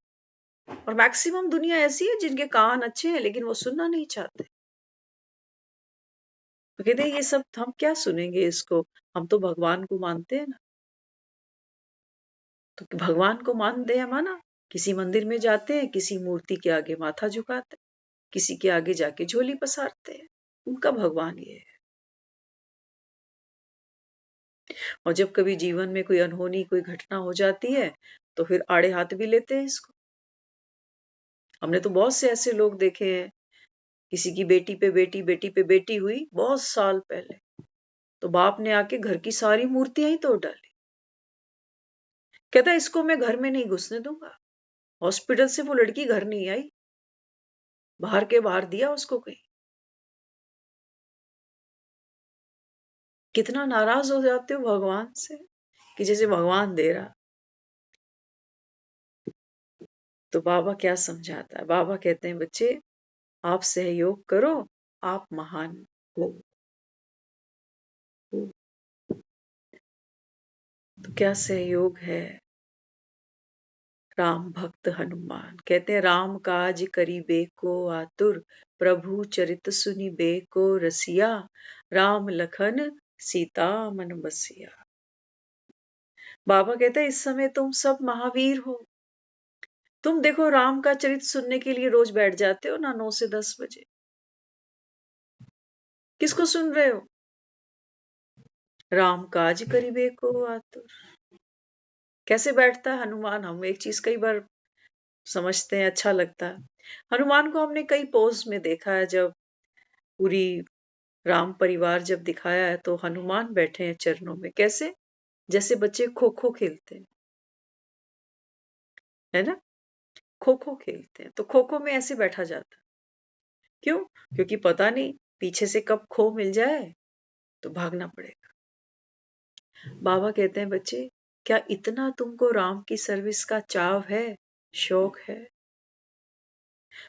और मैक्सिमम दुनिया ऐसी है जिनके कान अच्छे हैं लेकिन वो सुनना नहीं चाहते। तो कहते हैं ये सब हम क्या सुनेंगे इसको, हम तो भगवान को मानते हैं ना। तो भगवान को मानते हैं माना, किसी मंदिर में जाते हैं, किसी मूर्ति के आगे माथा झुकाते हैं। किसी के आगे जाके झोली पसारते हैं। उनका भगवान ये है। और जब कभी जीवन में कोई अनहोनी कोई घटना हो जाती है तो फिर आड़े हाथ भी लेते हैं इसको। हमने तो बहुत से ऐसे लोग देखे हैं, किसी की बेटी पे बेटी, बेटी पे बेटी हुई बहुत साल पहले, तो बाप ने आके घर की सारी मूर्तियां ही तोड़ डाली। कहता इसको मैं घर में नहीं घुसने दूंगा। हॉस्पिटल से वो लड़की घर नहीं आई, बाहर के बाहर दिया उसको कहीं। कितना नाराज हो जाते हो भगवान से कि जैसे भगवान दे रहा। तो बाबा क्या समझाता है? बाबा कहते हैं बच्चे आप सहयोग करो, आप महान हो। तो क्या सहयोग है? राम भक्त हनुमान कहते हैं राम काज करीबे को आतुर, प्रभु चरित सुनिबे को रसिया, राम लखन सीता मन बसिया। बाबा कहते हैं इस समय तुम सब महावीर हो। तुम देखो राम का चरित सुनने के लिए रोज बैठ जाते हो ना 9 से 10 बजे। किसको सुन रहे हो? राम काज करीबे को आतुर। कैसे बैठता है हनुमान? हम एक चीज कई बार समझते हैं, अच्छा लगता है। हनुमान को हमने कई पोज में देखा है। जब पूरी राम परिवार जब दिखाया है तो हनुमान बैठे हैं चरणों में। कैसे? जैसे बच्चे खो खो खेलते हैं, है ना? खो खो खेलते हैं तो खो खो में ऐसे बैठा जाता है। क्यों? क्योंकि पता नहीं पीछे से कब खो मिल जाए तो भागना पड़ेगा। बाबा कहते हैं बच्चे क्या इतना तुमको राम की सर्विस का चाव है, शौक है?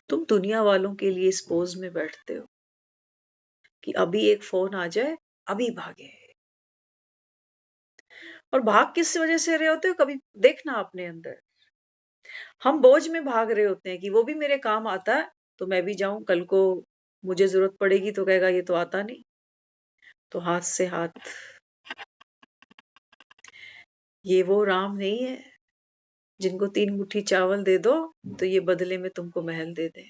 तुम दुनिया वालों के लिए इस पोज में बैठते हो कि अभी एक फोन आ जाए अभी भागे। और भाग किस वजह से रहे होते हो? कभी देखना अपने अंदर। हम बोझ में भाग रहे होते हैं कि वो भी मेरे काम आता है तो मैं भी जाऊं, कल को मुझे जरूरत पड़ेगी तो कहेगा ये तो आता नहीं। तो हाथ से हाथ। ये वो राम नहीं है जिनको 3 मुट्ठी चावल दे दो तो ये बदले में तुमको महल दे दे।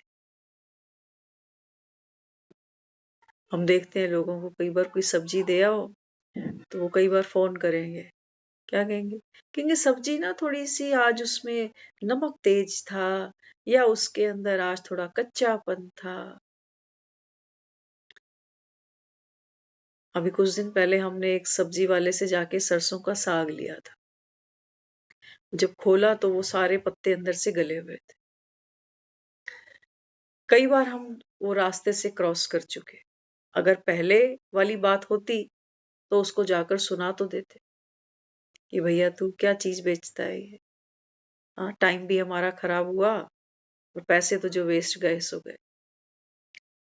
हम देखते हैं लोगों को, कई बार कोई सब्जी दे आओ तो वो कई बार फोन करेंगे। क्या कहेंगे? कहेंगे सब्जी ना थोड़ी सी आज उसमें नमक तेज था, या उसके अंदर आज थोड़ा कच्चापन था। अभी कुछ दिन पहले हमने एक सब्जी वाले से जाके सरसों का साग लिया था। जब खोला तो वो सारे पत्ते अंदर से गले हुए थे। कई बार हम वो रास्ते से क्रॉस कर चुके। अगर पहले वाली बात होती तो उसको जाकर सुना तो देते कि भैया तू क्या चीज बेचता है ये। हाँ, टाइम भी हमारा खराब हुआ और पैसे तो जो वेस्ट गए सो गए।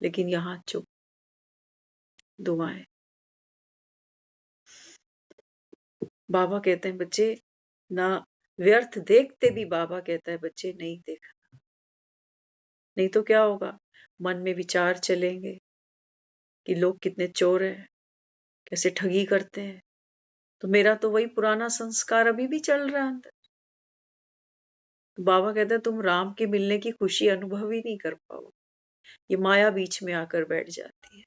लेकिन यहाँ चुप, दुआएं। बाबा कहते हैं बच्चे ना व्यर्थ देखते भी, बाबा कहता है बच्चे नहीं देखना। नहीं तो क्या होगा? मन में विचार चलेंगे कि लोग कितने चोर हैं, कैसे ठगी करते हैं। तो मेरा तो वही पुराना संस्कार अभी भी चल रहा है अंदर। तो बाबा कहते हैं तुम राम के मिलने की खुशी अनुभव ही नहीं कर पाओ। ये माया बीच में आकर बैठ जाती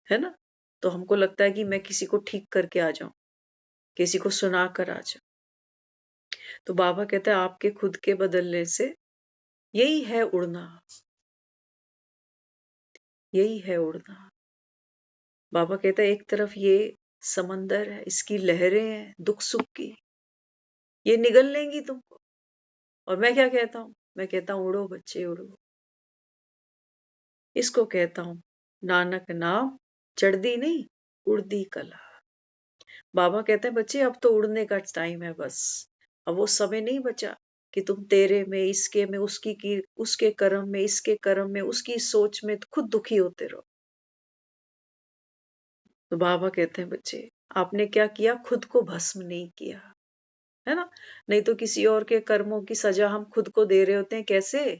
है ना? तो हमको लगता है कि मैं किसी को ठीक करके आ जाऊं, किसी को सुना कर आ जाऊं। तो बाबा कहते हैं आपके खुद के बदलने से यही है उड़ना, यही है उड़ना। बाबा कहता है एक तरफ ये समंदर है, इसकी लहरें हैं दुख सुख की, ये निगल लेंगी तुमको। और मैं क्या कहता हूँ? मैं कहता हूँ उड़ो बच्चे उड़ो। इसको कहता हूँ नानक नाम चढ़दी नहीं, उड़दी कला। बाबा कहते हैं बच्चे अब तो उड़ने का टाइम है बस। अब वो समय नहीं बचा कि तुम तेरे में, इसके में, उसकी की, उसके कर्म में, इसके कर्म में, उसकी सोच में खुद दुखी होते रहो। तो बाबा कहते हैं बच्चे आपने क्या किया? खुद को भस्म नहीं किया, है ना? नहीं तो किसी और के कर्मों की सजा हम खुद को दे रहे होते हैं। कैसे?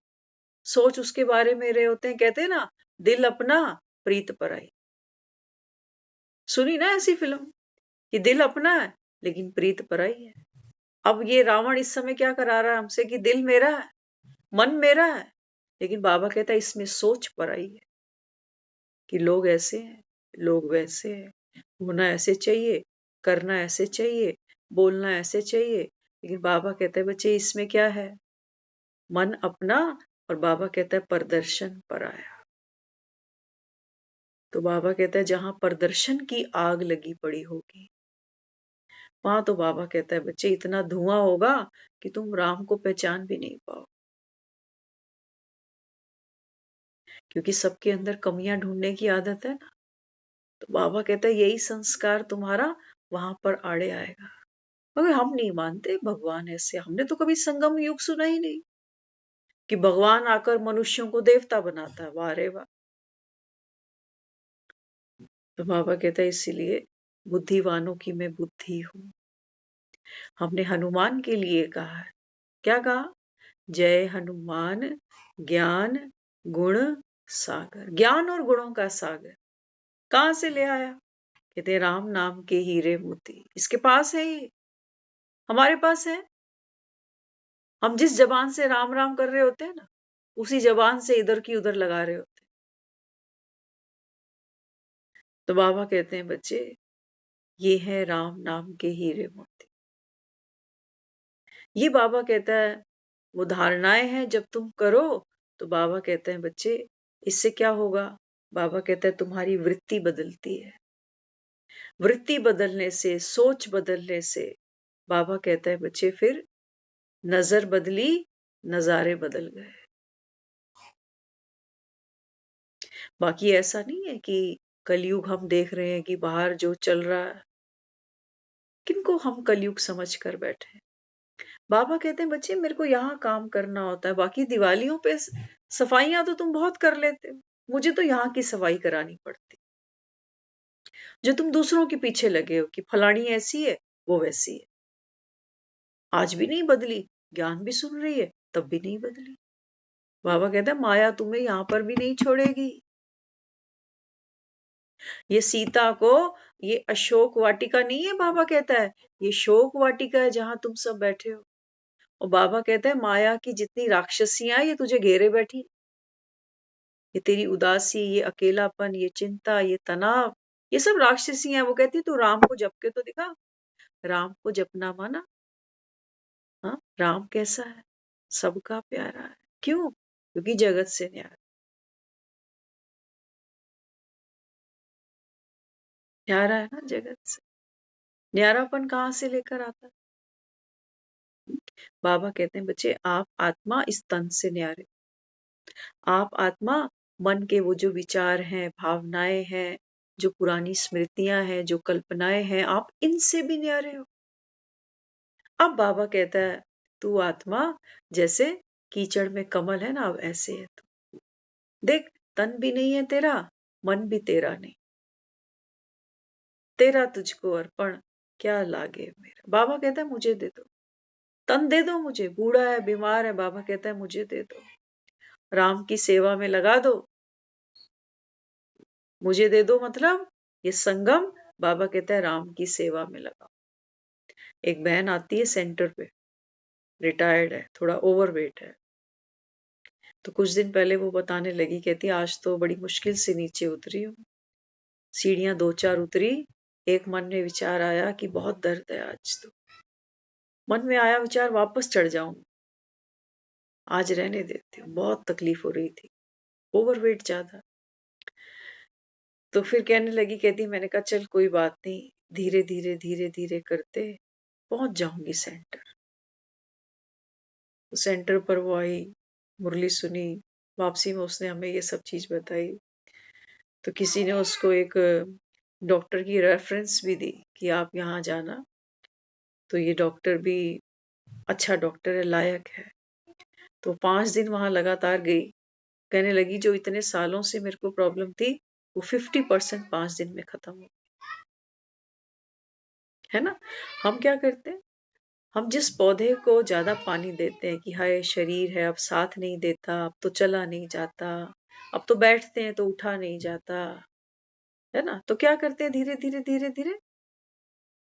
सोच उसके बारे में रहे होते हैं। कहते हैं ना दिल अपना प्रीत पराई। सुनी ना ऐसी फिल्म कि दिल अपना है लेकिन प्रीत पराई है। अब ये रावण इस समय क्या करा रहा है हमसे कि दिल मेरा है, मन मेरा है, लेकिन बाबा कहता है इसमें सोच पर आई है कि लोग ऐसे हैं, लोग वैसे हैं, होना ऐसे चाहिए, करना ऐसे चाहिए, बोलना ऐसे चाहिए। लेकिन बाबा कहते हैं बच्चे इसमें क्या है? मन अपना, और बाबा कहता है प्रदर्शन पर आया। तो बाबा कहता है जहां प्रदर्शन की आग लगी पड़ी होगी, वहां तो बाबा कहता है बच्चे इतना धुआं होगा कि तुम राम को पहचान भी नहीं पाओ। क्योंकि सबके अंदर कमियां ढूंढने की आदत है ना। तो बाबा कहता है यही संस्कार तुम्हारा वहां पर आड़े आएगा। मगर हम नहीं मानते भगवान ऐसे, हमने तो कभी संगम युग सुना ही नहीं कि भगवान आकर मनुष्यों को देवता बनाता है। वाह रे वाह। तो बाबा कहता है इसीलिए बुद्धिवानों की मैं बुद्धि हूं। हमने हनुमान के लिए कहा है, क्या कहा? जय हनुमान ज्ञान गुण सागर। ज्ञान और गुणों का सागर कहां से ले आया? कहते राम नाम के हीरे मोती इसके पास है, ये हमारे पास है। हम जिस जबान से राम राम कर रहे होते हैं ना, उसी जबान से इधर की उधर लगा रहे होते हैं। तो बाबा कहते हैं बच्चे ये है राम नाम के हीरे मोती। ये बाबा कहता है वो धारणाएं हैं, जब तुम करो तो बाबा कहते हैं बच्चे इससे क्या होगा? बाबा कहता है तुम्हारी वृत्ति बदलती है। वृत्ति बदलने से, सोच बदलने से बाबा कहता है बच्चे फिर नजर बदली, नजारे बदल गए। बाकी ऐसा नहीं है कि कलयुग हम देख रहे हैं कि बाहर जो चल रहा है, किनको हम कलयुग समझ कर बैठे हैं। बाबा कहते हैं बच्चे मेरे को यहाँ काम करना होता है, बाकी दिवालियों पे सफाइयां तो तुम बहुत कर लेते हो, मुझे तो यहाँ की सफाई करानी पड़ती। जो तुम दूसरों के पीछे लगे हो कि फलानी ऐसी है वो वैसी है, आज भी नहीं बदली, ज्ञान भी सुन रही है तब भी नहीं बदली। बाबा कहता है माया तुम्हें यहाँ पर भी नहीं छोड़ेगी। ये सीता को, ये अशोक वाटिका नहीं है, बाबा कहता है ये शोक वाटिका है जहां तुम सब बैठे हो। और बाबा कहता है माया की जितनी राक्षसियां ये तुझे घेरे बैठी, ये तेरी उदासी, ये अकेलापन, ये चिंता, ये तनाव, ये सब राक्षसियां हैं। वो कहती है तू राम को जप के तो दिखा। राम को जपना माना। हाँ, राम कैसा है? सबका प्यारा है। क्यों? क्योंकि जगत से न्यारा। न्यारा है ना जगत से। न्यारापन कहाँ से लेकर आता है? बाबा कहते हैं बच्चे आप आत्मा इस तन से न्यारे। आप आत्मा मन के वो जो विचार हैं, भावनाएं हैं, जो पुरानी स्मृतियां हैं, जो कल्पनाएं हैं, आप इनसे भी न्यारे हो। अब बाबा कहता है तू आत्मा जैसे कीचड़ में कमल है ना, अब ऐसे है तू। देख तन भी नहीं है तेरा, मन भी तेरा नहीं, तेरा तुझको अर्पण क्या लागे मेरा। बाबा कहता है मुझे दे दो, तन दे दो मुझे, बूढ़ा है बीमार है, बाबा कहता है मुझे दे दो, राम की सेवा में लगा दो। मुझे दे दो मतलब ये संगम, बाबा कहता है राम की सेवा में लगाओ। एक बहन आती है सेंटर पे, रिटायर्ड है, थोड़ा ओवरवेट है। तो कुछ दिन पहले वो बताने लगी, कहती आज तो बड़ी मुश्किल से नीचे उतरी हूँ, सीढ़ियां 2-4 उतरी, एक मन में विचार आया कि बहुत दर्द है आज तो। मन में आया विचार वापस चढ़ जाऊं, आज रहने देती हूँ, बहुत तकलीफ हो रही थी, ओवरवेट ज्यादा। तो फिर कहने लगी, कहती मैंने कहा चल कोई बात नहीं, धीरे धीरे धीरे धीरे करते पहुंच जाऊंगी सेंटर। तो सेंटर पर वो आई, मुरली सुनी, वापसी में उसने हमें ये सब चीज बताई। तो किसी ने उसको एक डॉक्टर की रेफरेंस भी दी कि आप यहाँ जाना, तो ये डॉक्टर भी अच्छा डॉक्टर है, लायक है। तो 5 दिन वहां लगातार गई। कहने लगी जो इतने सालों से मेरे को प्रॉब्लम थी वो 50% 5 दिन में खत्म हो, है ना। हम क्या करते हैं, हम जिस पौधे को ज्यादा पानी देते हैं कि हाय शरीर है अब साथ नहीं देता, अब तो चला नहीं जाता, अब तो बैठते हैं तो उठा नहीं जाता, है ना, तो क्या करते हैं धीरे धीरे धीरे धीरे,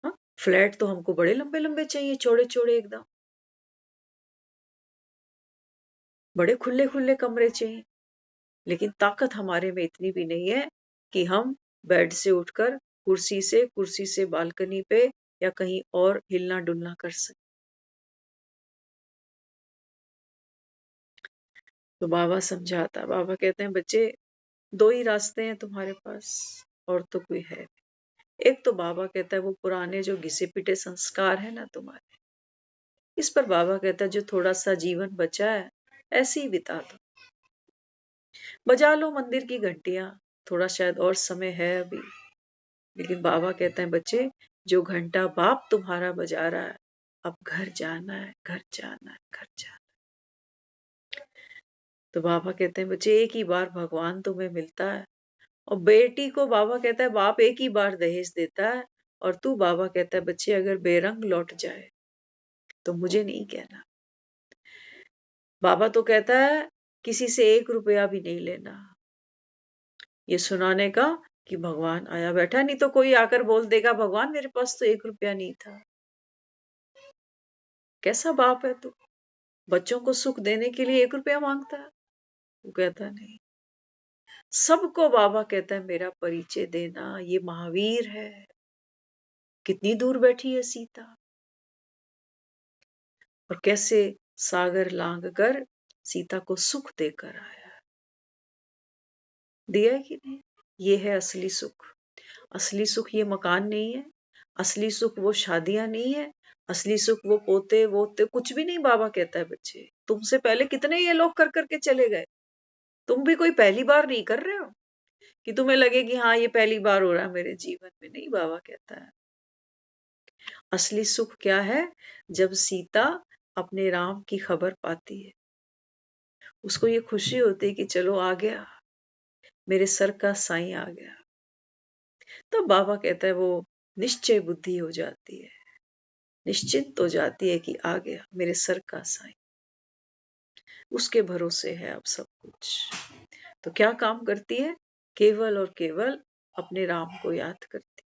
हाँ, फ्लैट तो हमको बड़े लंबे लंबे चाहिए, चौड़े चौड़े एकदम। बड़े खुले खुले कमरे चाहिए, लेकिन ताकत हमारे में इतनी भी नहीं है कि हम बेड से उठकर कुर्सी से बालकनी पे या कहीं और हिलना डुलना कर सके। तो बाबा समझाता, बाबा कहते हैं बच्चे, दो ही रास्ते हैं तुम्हारे पास, और तो कोई है नहीं। एक तो बाबा कहता है वो पुराने जो घिसे पिटे संस्कार है ना तुम्हारे, इस पर बाबा कहता है जो थोड़ा सा जीवन बचा है ऐसे ही बिता दो, बजा लो मंदिर की घंटियां, थोड़ा शायद और समय है अभी। लेकिन बाबा कहते हैं बच्चे, जो घंटा बाप तुम्हारा बजा रहा है, अब घर जाना है, घर जाना है, घर जाना है। तो बाबा कहते हैं बच्चे, एक ही बार भगवान तुम्हें मिलता है, और बेटी को बाबा कहता है बाप एक ही बार दहेज देता है, और तू बाबा कहता है बच्चे अगर बेरंग लौट जाए तो मुझे नहीं कहना। बाबा तो कहता है किसी से 1 रुपया भी नहीं लेना, ये सुनाने का कि भगवान आया बैठा, नहीं तो कोई आकर बोल देगा भगवान मेरे पास तो 1 रुपया नहीं था। कैसा बाप है तू, बच्चों को सुख देने के लिए 1 रुपया मांगता है? वो कहता नहीं, सबको बाबा कहता है मेरा परिचय देना, ये महावीर है। कितनी दूर बैठी है सीता, और कैसे सागर लांग कर सीता को सुख देकर आया। दिया है कि नहीं? ये है असली सुख। असली सुख ये मकान नहीं है, असली सुख वो शादियां नहीं है, असली सुख वो पोते वोते कुछ भी नहीं। बाबा कहता है बच्चे, तुमसे पहले कितने ये लोग कर करके चले गए, तुम भी कोई पहली बार नहीं कर रहे हो कि तुम्हें लगे कि हाँ ये पहली बार हो रहा है मेरे जीवन में। नहीं, बाबा कहता है असली सुख क्या है, जब सीता अपने राम की खबर पाती है, उसको ये खुशी होती है कि चलो आ गया, मेरे सर का साईं आ गया। तो बाबा कहता है वो निश्चय बुद्धि हो जाती है, निश्चिंत हो जाती है कि आ गया मेरे सर का साईं, उसके भरोसे है अब सब कुछ। तो क्या काम करती है, केवल और केवल अपने राम को याद करती।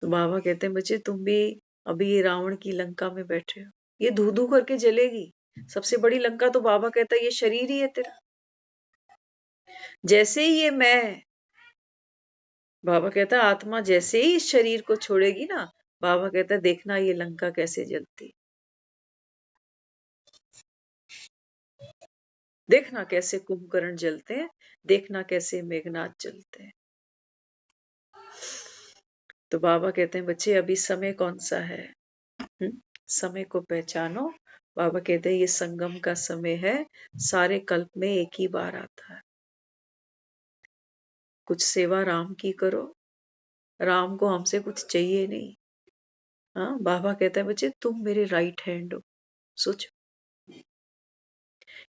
तो बाबा कहते हैं बच्चे तुम भी अभी ये रावण की लंका में बैठे हो, ये धू धू करके जलेगी। सबसे बड़ी लंका तो बाबा कहता है ये शरीर ही है तेरा। जैसे ही ये मैं, बाबा कहता है आत्मा जैसे ही इस शरीर को छोड़ेगी ना, बाबा कहता है देखना ये लंका कैसे जलती, देखना कैसे कुंभकर्ण जलते हैं, देखना कैसे मेघनाथ जलते हैं। तो बाबा कहते हैं बच्चे अभी समय कौन सा है, समय को पहचानो। बाबा कहते हैं ये संगम का समय है, सारे कल्प में एक ही बार आता है। कुछ सेवा राम की करो, राम को हमसे कुछ चाहिए नहीं। हाँ, बाबा कहता है बच्चे तुम मेरे राइट हैंड हो। सोचो,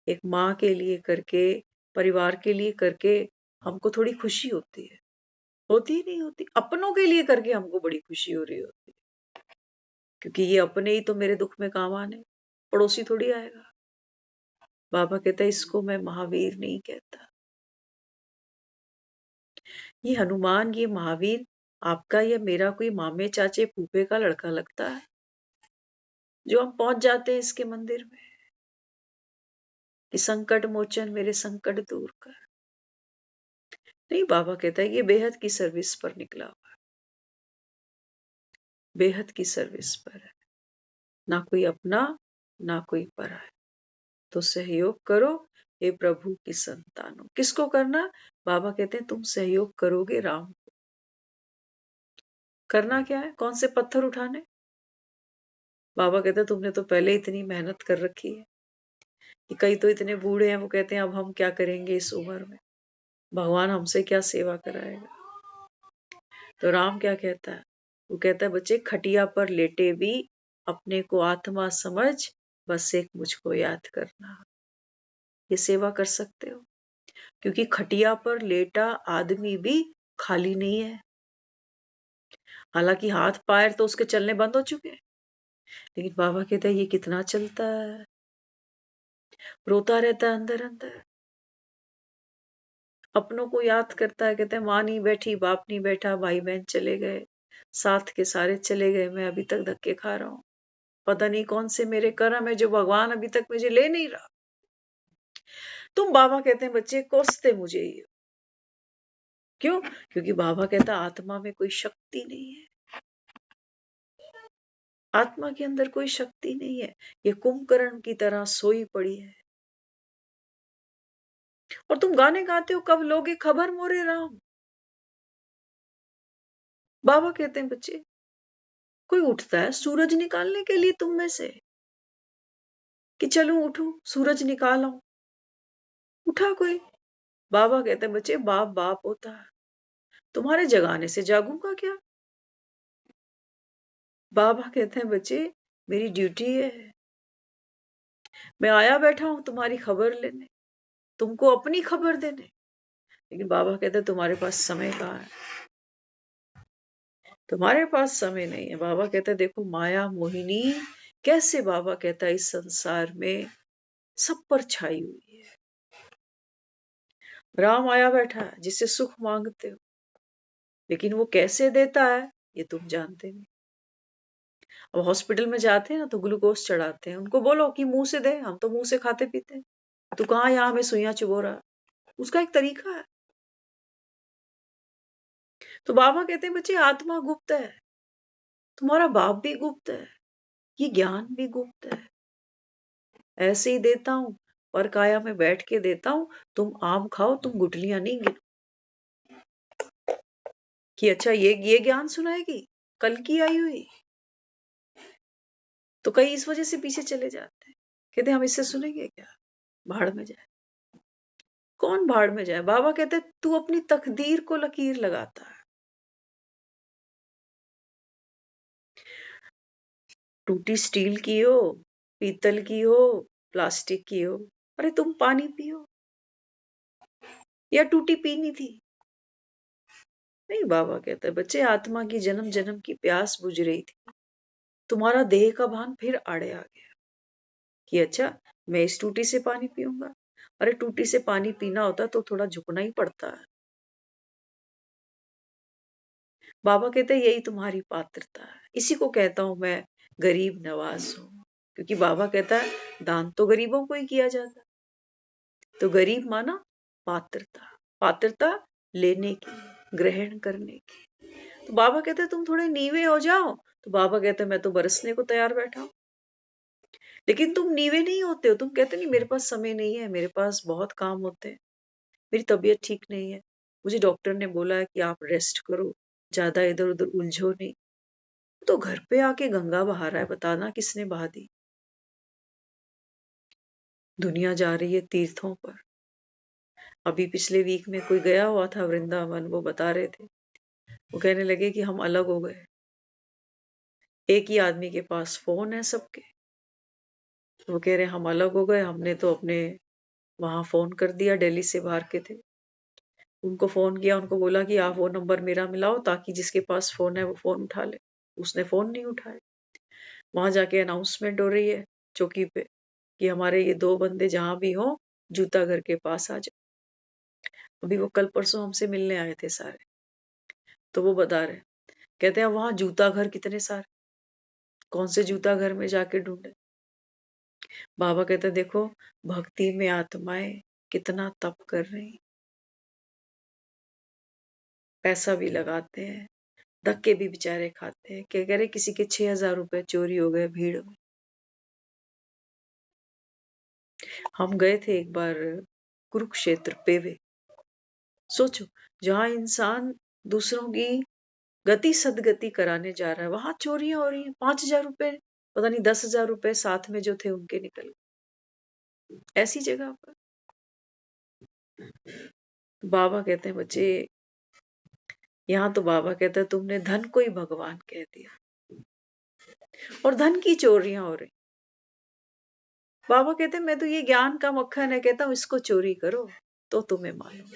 एक माँ के लिए करके, परिवार के लिए करके हमको थोड़ी खुशी होती है? होती ही नहीं होती। अपनों के लिए करके हमको बड़ी खुशी हो रही होती है, क्योंकि ये अपने ही तो मेरे दुख में काम आने, पड़ोसी थोड़ी आएगा। बाबा कहता है इसको मैं महावीर नहीं कहता, ये हनुमान, ये महावीर आपका या मेरा कोई मामे चाचे फूफे का लड़का लगता है जो हम पहुंच जाते हैं इसके मंदिर में कि संकट मोचन मेरे संकट दूर कर। नहीं, बाबा कहता है ये बेहद की सर्विस पर निकला हुआ है, बेहद की सर्विस पर है, ना कोई अपना ना कोई परा है। तो सहयोग करो हे प्रभु की संतानों। किसको करना? बाबा कहते हैं तुम सहयोग करोगे राम को। करना क्या है? कौन से पत्थर उठाने? बाबा कहते हैं तुमने तो पहले इतनी मेहनत कर रखी है कि कई तो इतने बूढ़े हैं वो कहते हैं अब हम क्या करेंगे इस उम्र में, भगवान हमसे क्या सेवा कराएगा। तो राम क्या कहता है? वो कहता है बच्चे खटिया पर लेटे भी अपने को आत्मा समझ, बस एक मुझको याद करना, ये सेवा कर सकते हो। क्योंकि खटिया पर लेटा आदमी भी खाली नहीं है, हालांकि हाथ पैर तो उसके चलने बंद हो चुके हैं, लेकिन बाबा कहता है ये कितना चलता है, रोता रहता है अंदर अंदर, अपनों को याद करता है। कहते हैं माँ नहीं बैठी, बाप नहीं बैठा, भाई बहन चले गए, साथ के सारे चले गए, मैं अभी तक धक्के खा रहा हूँ। पता नहीं कौन से मेरे कर्म है जो भगवान अभी तक मुझे ले नहीं रहा। तुम बाबा कहते हैं बच्चे कोसते मुझे ये। क्यों? क्योंकि बाबा कहता आत्मा में कोई शक्ति नहीं है, आत्मा के अंदर कोई शक्ति नहीं है, ये कुंभकर्ण की तरह सोई पड़ी है। और तुम गाने गाते हो, कब लोगे खबर मोरे राम। बाबा कहते हैं बच्चे कोई उठता है सूरज निकालने के लिए तुम में से कि चलूं उठूं सूरज निकालो, उठा कोई। बाबा कहते हैं बच्चे बाप बाप होता है, तुम्हारे जगाने से जागूंगा क्या। बाबा कहते हैं बच्चे मेरी ड्यूटी है, मैं आया बैठा हूं तुम्हारी खबर लेने, तुमको अपनी खबर देने। लेकिन बाबा कहते हैं तुम्हारे पास समय कहाँ है, तुम्हारे पास समय नहीं है। बाबा कहते हैं देखो माया मोहिनी कैसे, बाबा कहता है इस संसार में सब पर छाई हुई है। राम आया बैठा है जिससे सुख मांगते हो, लेकिन वो कैसे देता है ये तुम जानते नहीं। अब हॉस्पिटल में जाते हैं ना तो ग्लूकोज चढ़ाते हैं, उनको बोलो कि मुंह से दे, हम तो मुंह से खाते पीते हैं, तू कहाँ यहाँ हमें सुइयां चुभो रहा। उसका एक तरीका है। तो बाबा कहते हैं बच्चे आत्मा गुप्त है, तुम्हारा बाप भी गुप्त है, ये ज्ञान भी गुप्त है। ऐसे ही देता हूं, पर काया में बैठ के देता हूं, तुम आम खाओ, तुम गुटलियां नहीं गिनो। कि अच्छा ये ज्ञान सुनाएगी कल की आई हुई। तो कई इस वजह से पीछे चले जाते हैं, कहते हम इससे सुनेंगे क्या, भाड़ में जाए। कौन भाड़ में जाए? बाबा कहते तू अपनी तकदीर को लकीर लगाता है। टूटी स्टील की हो, पीतल की हो, प्लास्टिक की हो, अरे तुम पानी पियो, या टूटी पीनी थी? नहीं, बाबा कहता है बच्चे आत्मा की जन्म जन्म की प्यास बुझ रही थी, तुम्हारा देह का भान फिर आड़े आ गया कि अच्छा मैं इस टूटी से पानी पीऊंगा। अरे टूटी से पानी पीना होता तो थोड़ा झुकना ही पड़ता है। बाबा कहते हैं यही तुम्हारी पात्रता है, इसी को कहता हूं मैं गरीब नवाज हूं। क्योंकि बाबा कहता है दान तो गरीबों को ही किया जाता है। तो गरीब माना पात्रता, पात्रता लेने की, ग्रहण करने की। तो बाबा कहते हैं तुम थोड़े नीवे हो जाओ, तो बाबा कहते हैं मैं तो बरसने को तैयार बैठा हूं। लेकिन तुम नीवे नहीं होते हो, तुम कहते नहीं मेरे पास समय नहीं है, मेरे पास बहुत काम होते हैं, मेरी तबीयत ठीक नहीं है, मुझे डॉक्टर ने बोला है कि आप रेस्ट करो, ज्यादा इधर उधर उलझो नहीं। तो घर पे आके गंगा बहा रहा है, बताना किसने बहा दी। दुनिया जा रही है तीर्थों पर। अभी पिछले वीक में कोई गया हुआ था वृंदावन, वो बता रहे थे, वो कहने लगे कि हम अलग हो गए, एक ही आदमी के पास फोन है सबके। वो कह रहे हम अलग हो गए, हमने तो अपने वहां फोन कर दिया, दिल्ली से बाहर के थे, उनको फोन किया, उनको बोला कि आप वो नंबर मेरा मिलाओ ताकि जिसके पास फोन है वो फोन उठा ले। उसने फोन नहीं उठाया। वहां जाके अनाउंसमेंट हो रही है चौकी पे कि हमारे ये दो बंदे जहां भी हो जूता घर के पास आ जाए। अभी वो कल परसों हमसे मिलने आए थे सारे, तो वो बता रहे, कहते हैं वहां जूता घर कितने सारे, कौन से जूता घर में जाके ढूंढे। बाबा कहते हैं देखो भक्ति में आत्माएं कितना तप कर रही, पैसा भी लगाते हैं, धक्के भी बेचारे खाते हैं। क्या कह रहे किसी के 6,000 रुपए चोरी हो गए भीड़ में। हम गए थे एक बार कुरुक्षेत्र पेवे, सोचो जहां इंसान दूसरों की गति सदगति कराने जा रहा है वहां चोरियां हो रही हैं। 5,000 रुपए, पता नहीं 10,000 रुपए साथ में जो थे उनके निकल गए ऐसी जगह पर। बाबा कहते हैं बच्चे, यहाँ तो बाबा कहते हैं तुमने धन को ही भगवान कह दिया और धन की चोरियां हो रही। बाबा कहते हैं मैं तो ये ज्ञान का मक्खन है, कहता हूं इसको चोरी करो तो तुम्हें मालूम।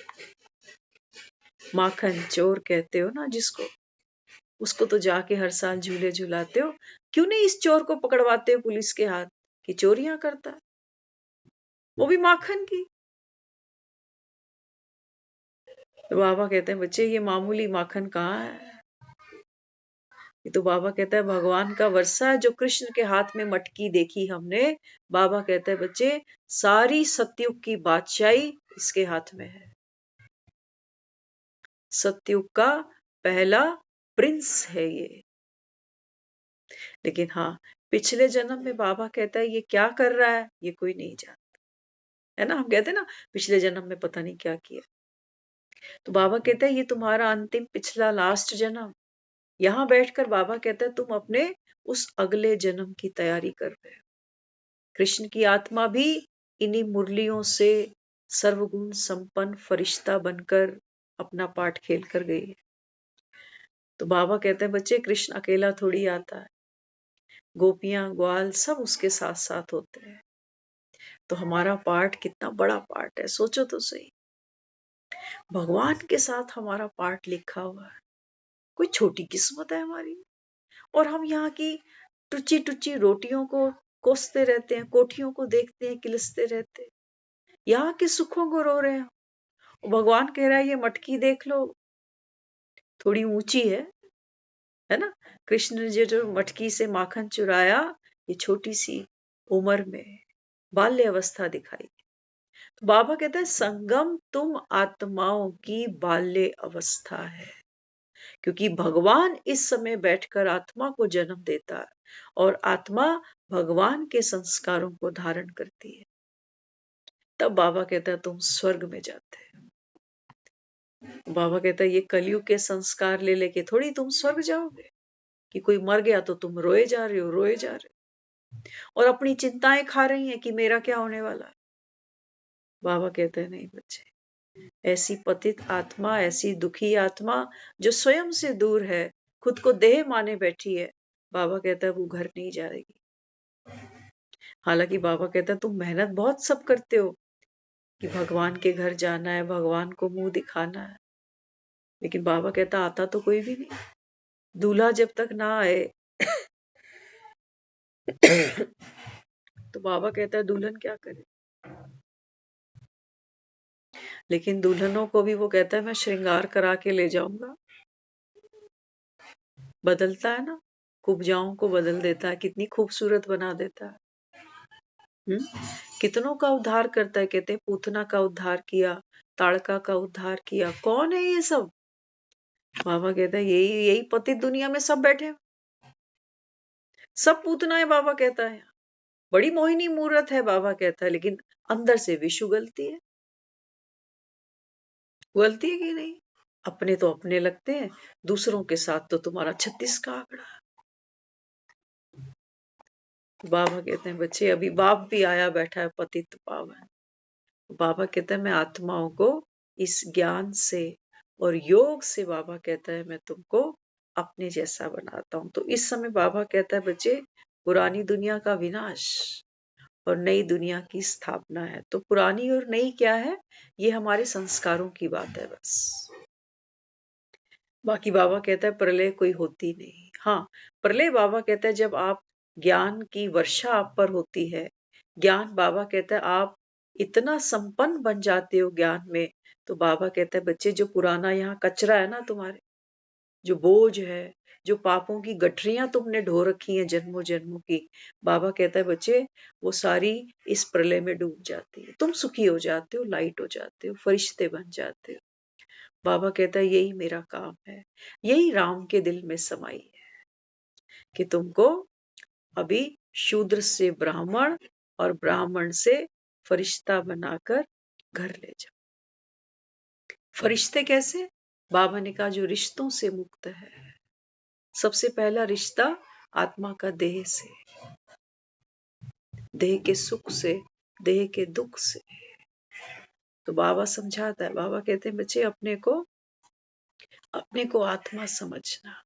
माखन चोर कहते हो ना जिसको, उसको तो जाके हर साल झूले झुलाते हो, क्यों नहीं इस चोर को पकड़वाते हो पुलिस के हाथ कि चोरियां करता है, वो भी माखन की। तो बाबा कहते हैं बच्चे ये मामूली माखन कहाँ है, ये तो बाबा कहता है भगवान का वर्षा है। जो कृष्ण के हाथ में मटकी देखी हमने, बाबा कहता है बच्चे सारी सतयुग की बादशाही इसके हाथ में है। सतयुग का पहला प्रिंस है ये। लेकिन हाँ, पिछले जन्म में बाबा कहता है ये क्या कर रहा है ये कोई नहीं जानता, है ना। हम कहते हैं ना पिछले जन्म में पता नहीं क्या किया। तो बाबा कहता है ये तुम्हारा अंतिम पिछला लास्ट जन्म। यहाँ बैठकर बाबा कहता है तुम अपने उस अगले जन्म की तैयारी कर रहे हो। कृष्ण की आत्मा भी इन्हीं मुरलियों से सर्वगुण संपन्न फरिश्ता बनकर अपना पाठ खेल कर गई है। तो बाबा कहते हैं बच्चे कृष्ण अकेला थोड़ी आता है, गोपियां ग्वाल सब उसके साथ साथ होते हैं। तो हमारा पाठ कितना बड़ा पाठ है, सोचो तो सही। भगवान के साथ हमारा पाठ लिखा हुआ है। कोई छोटी किस्मत है हमारी। और हम यहाँ की टुच्ची टुच्ची रोटियों को कोसते रहते हैं, कोठियों को देखते हैं, किलसते रहते हैं, यहाँ के सुखों को रो रहे हैं। भगवान कह रहा है ये मटकी देख लो, थोड़ी ऊंची है ना। कृष्ण ने जो मटकी से माखन चुराया, ये छोटी सी उम्र में बाल्य अवस्था दिखाई। तो बाबा कहता है संगम तुम आत्माओं की बाल्य अवस्था है, क्योंकि भगवान इस समय बैठकर आत्मा को जन्म देता है और आत्मा भगवान के संस्कारों को धारण करती है। तब बाबा कहता है तुम स्वर्ग में जाते हो। बाबा कहता है ये कलयुग के संस्कार ले लेके थोड़ी तुम स्वर्ग जाओगे, कि कोई मर गया तो तुम रोए जा रहे हो और अपनी चिंताएं खा रही हैं कि मेरा क्या होने वाला है। बाबा कहते हैं नहीं बच्चे, ऐसी पतित आत्मा, ऐसी दुखी आत्मा जो स्वयं से दूर है, खुद को देह माने बैठी है, बाबा कहता है वो घर नहीं जाएगी। हालांकि बाबा कहता है तुम मेहनत बहुत सब करते हो कि भगवान के घर जाना है, भगवान को मुंह दिखाना है, लेकिन बाबा कहता आता तो कोई भी नहीं। दूल्हा जब तक ना आए तो बाबा कहता है दुल्हन क्या करे। लेकिन दुल्हनों को भी वो कहता है मैं श्रृंगार करा के ले जाऊंगा। बदलता है ना, कुब्जाओं को बदल देता है, कितनी खूबसूरत बना देता है। कितनों का उद्धार करता है। कहते हैं पूतना का उद्धार किया, ताड़का का उद्धार किया। कौन है ये सब? बाबा कहता है यही यही पतित दुनिया में सब बैठे हैं। सब पूतना है बाबा कहता है। बड़ी मोहिनी मूर्त है बाबा कहता है, लेकिन अंदर से विष उगलती है। उगलती है कि नहीं? अपने तो अपने लगते हैं, दूसरों के साथ तो तुम्हारा 36 का आंकड़ा। बाबा कहते हैं बच्चे अभी बाप भी आया बैठा है पतित पावन। बाबा कहता है मैं आत्माओं को इस ज्ञान से और योग से, बाबा कहता है मैं तुमको अपने जैसा बनाता हूं। तो इस समय बाबा कहता है बच्चे पुरानी दुनिया का विनाश और नई दुनिया की स्थापना है। तो पुरानी और नई क्या है? ये हमारे संस्कारों की बात है बस। बाकी बाबा कहता है प्रलय कोई होती नहीं। हाँ, प्रलय बाबा कहता है जब आप ज्ञान की वर्षा आप पर होती है, ज्ञान बाबा कहता है आप इतना संपन्न बन जाते हो ज्ञान में। तो बाबा कहता है बच्चे जो पुराना यहाँ कचरा है ना, तुम्हारे जो बोझ है, जो पापों की गठरियां तुमने ढो रखी हैं जन्मों जन्मों की, बाबा कहता है बच्चे वो सारी इस प्रलय में डूब जाती है। तुम सुखी हो जाते हो, लाइट हो जाते हो, फरिश्ते बन जाते हो। बाबा कहता है यही मेरा काम है, यही राम के दिल में समाई है कि तुमको अभी शूद्र से ब्राह्मण और ब्राह्मण से फरिश्ता बनाकर घर ले जाओ। फरिश्ते कैसे? बाबा ने कहा जो रिश्तों से मुक्त है। सबसे पहला रिश्ता आत्मा का देह से, देह के सुख से, देह के दुख से। तो बाबा समझाता है, बाबा कहते हैं बच्चे अपने को आत्मा समझना।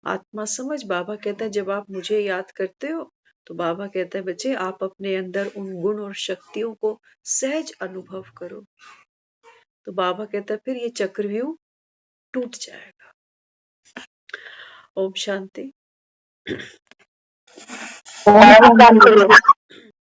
आत्मा समझ, बाबा कहता है जब आप मुझे याद करते हो तो बाबा कहता है बच्चे आप अपने अंदर उन गुण और शक्तियों को सहज अनुभव करो। तो बाबा कहता है फिर ये चक्रव्यूह टूट जाएगा। ओम शांति। ओम शांति।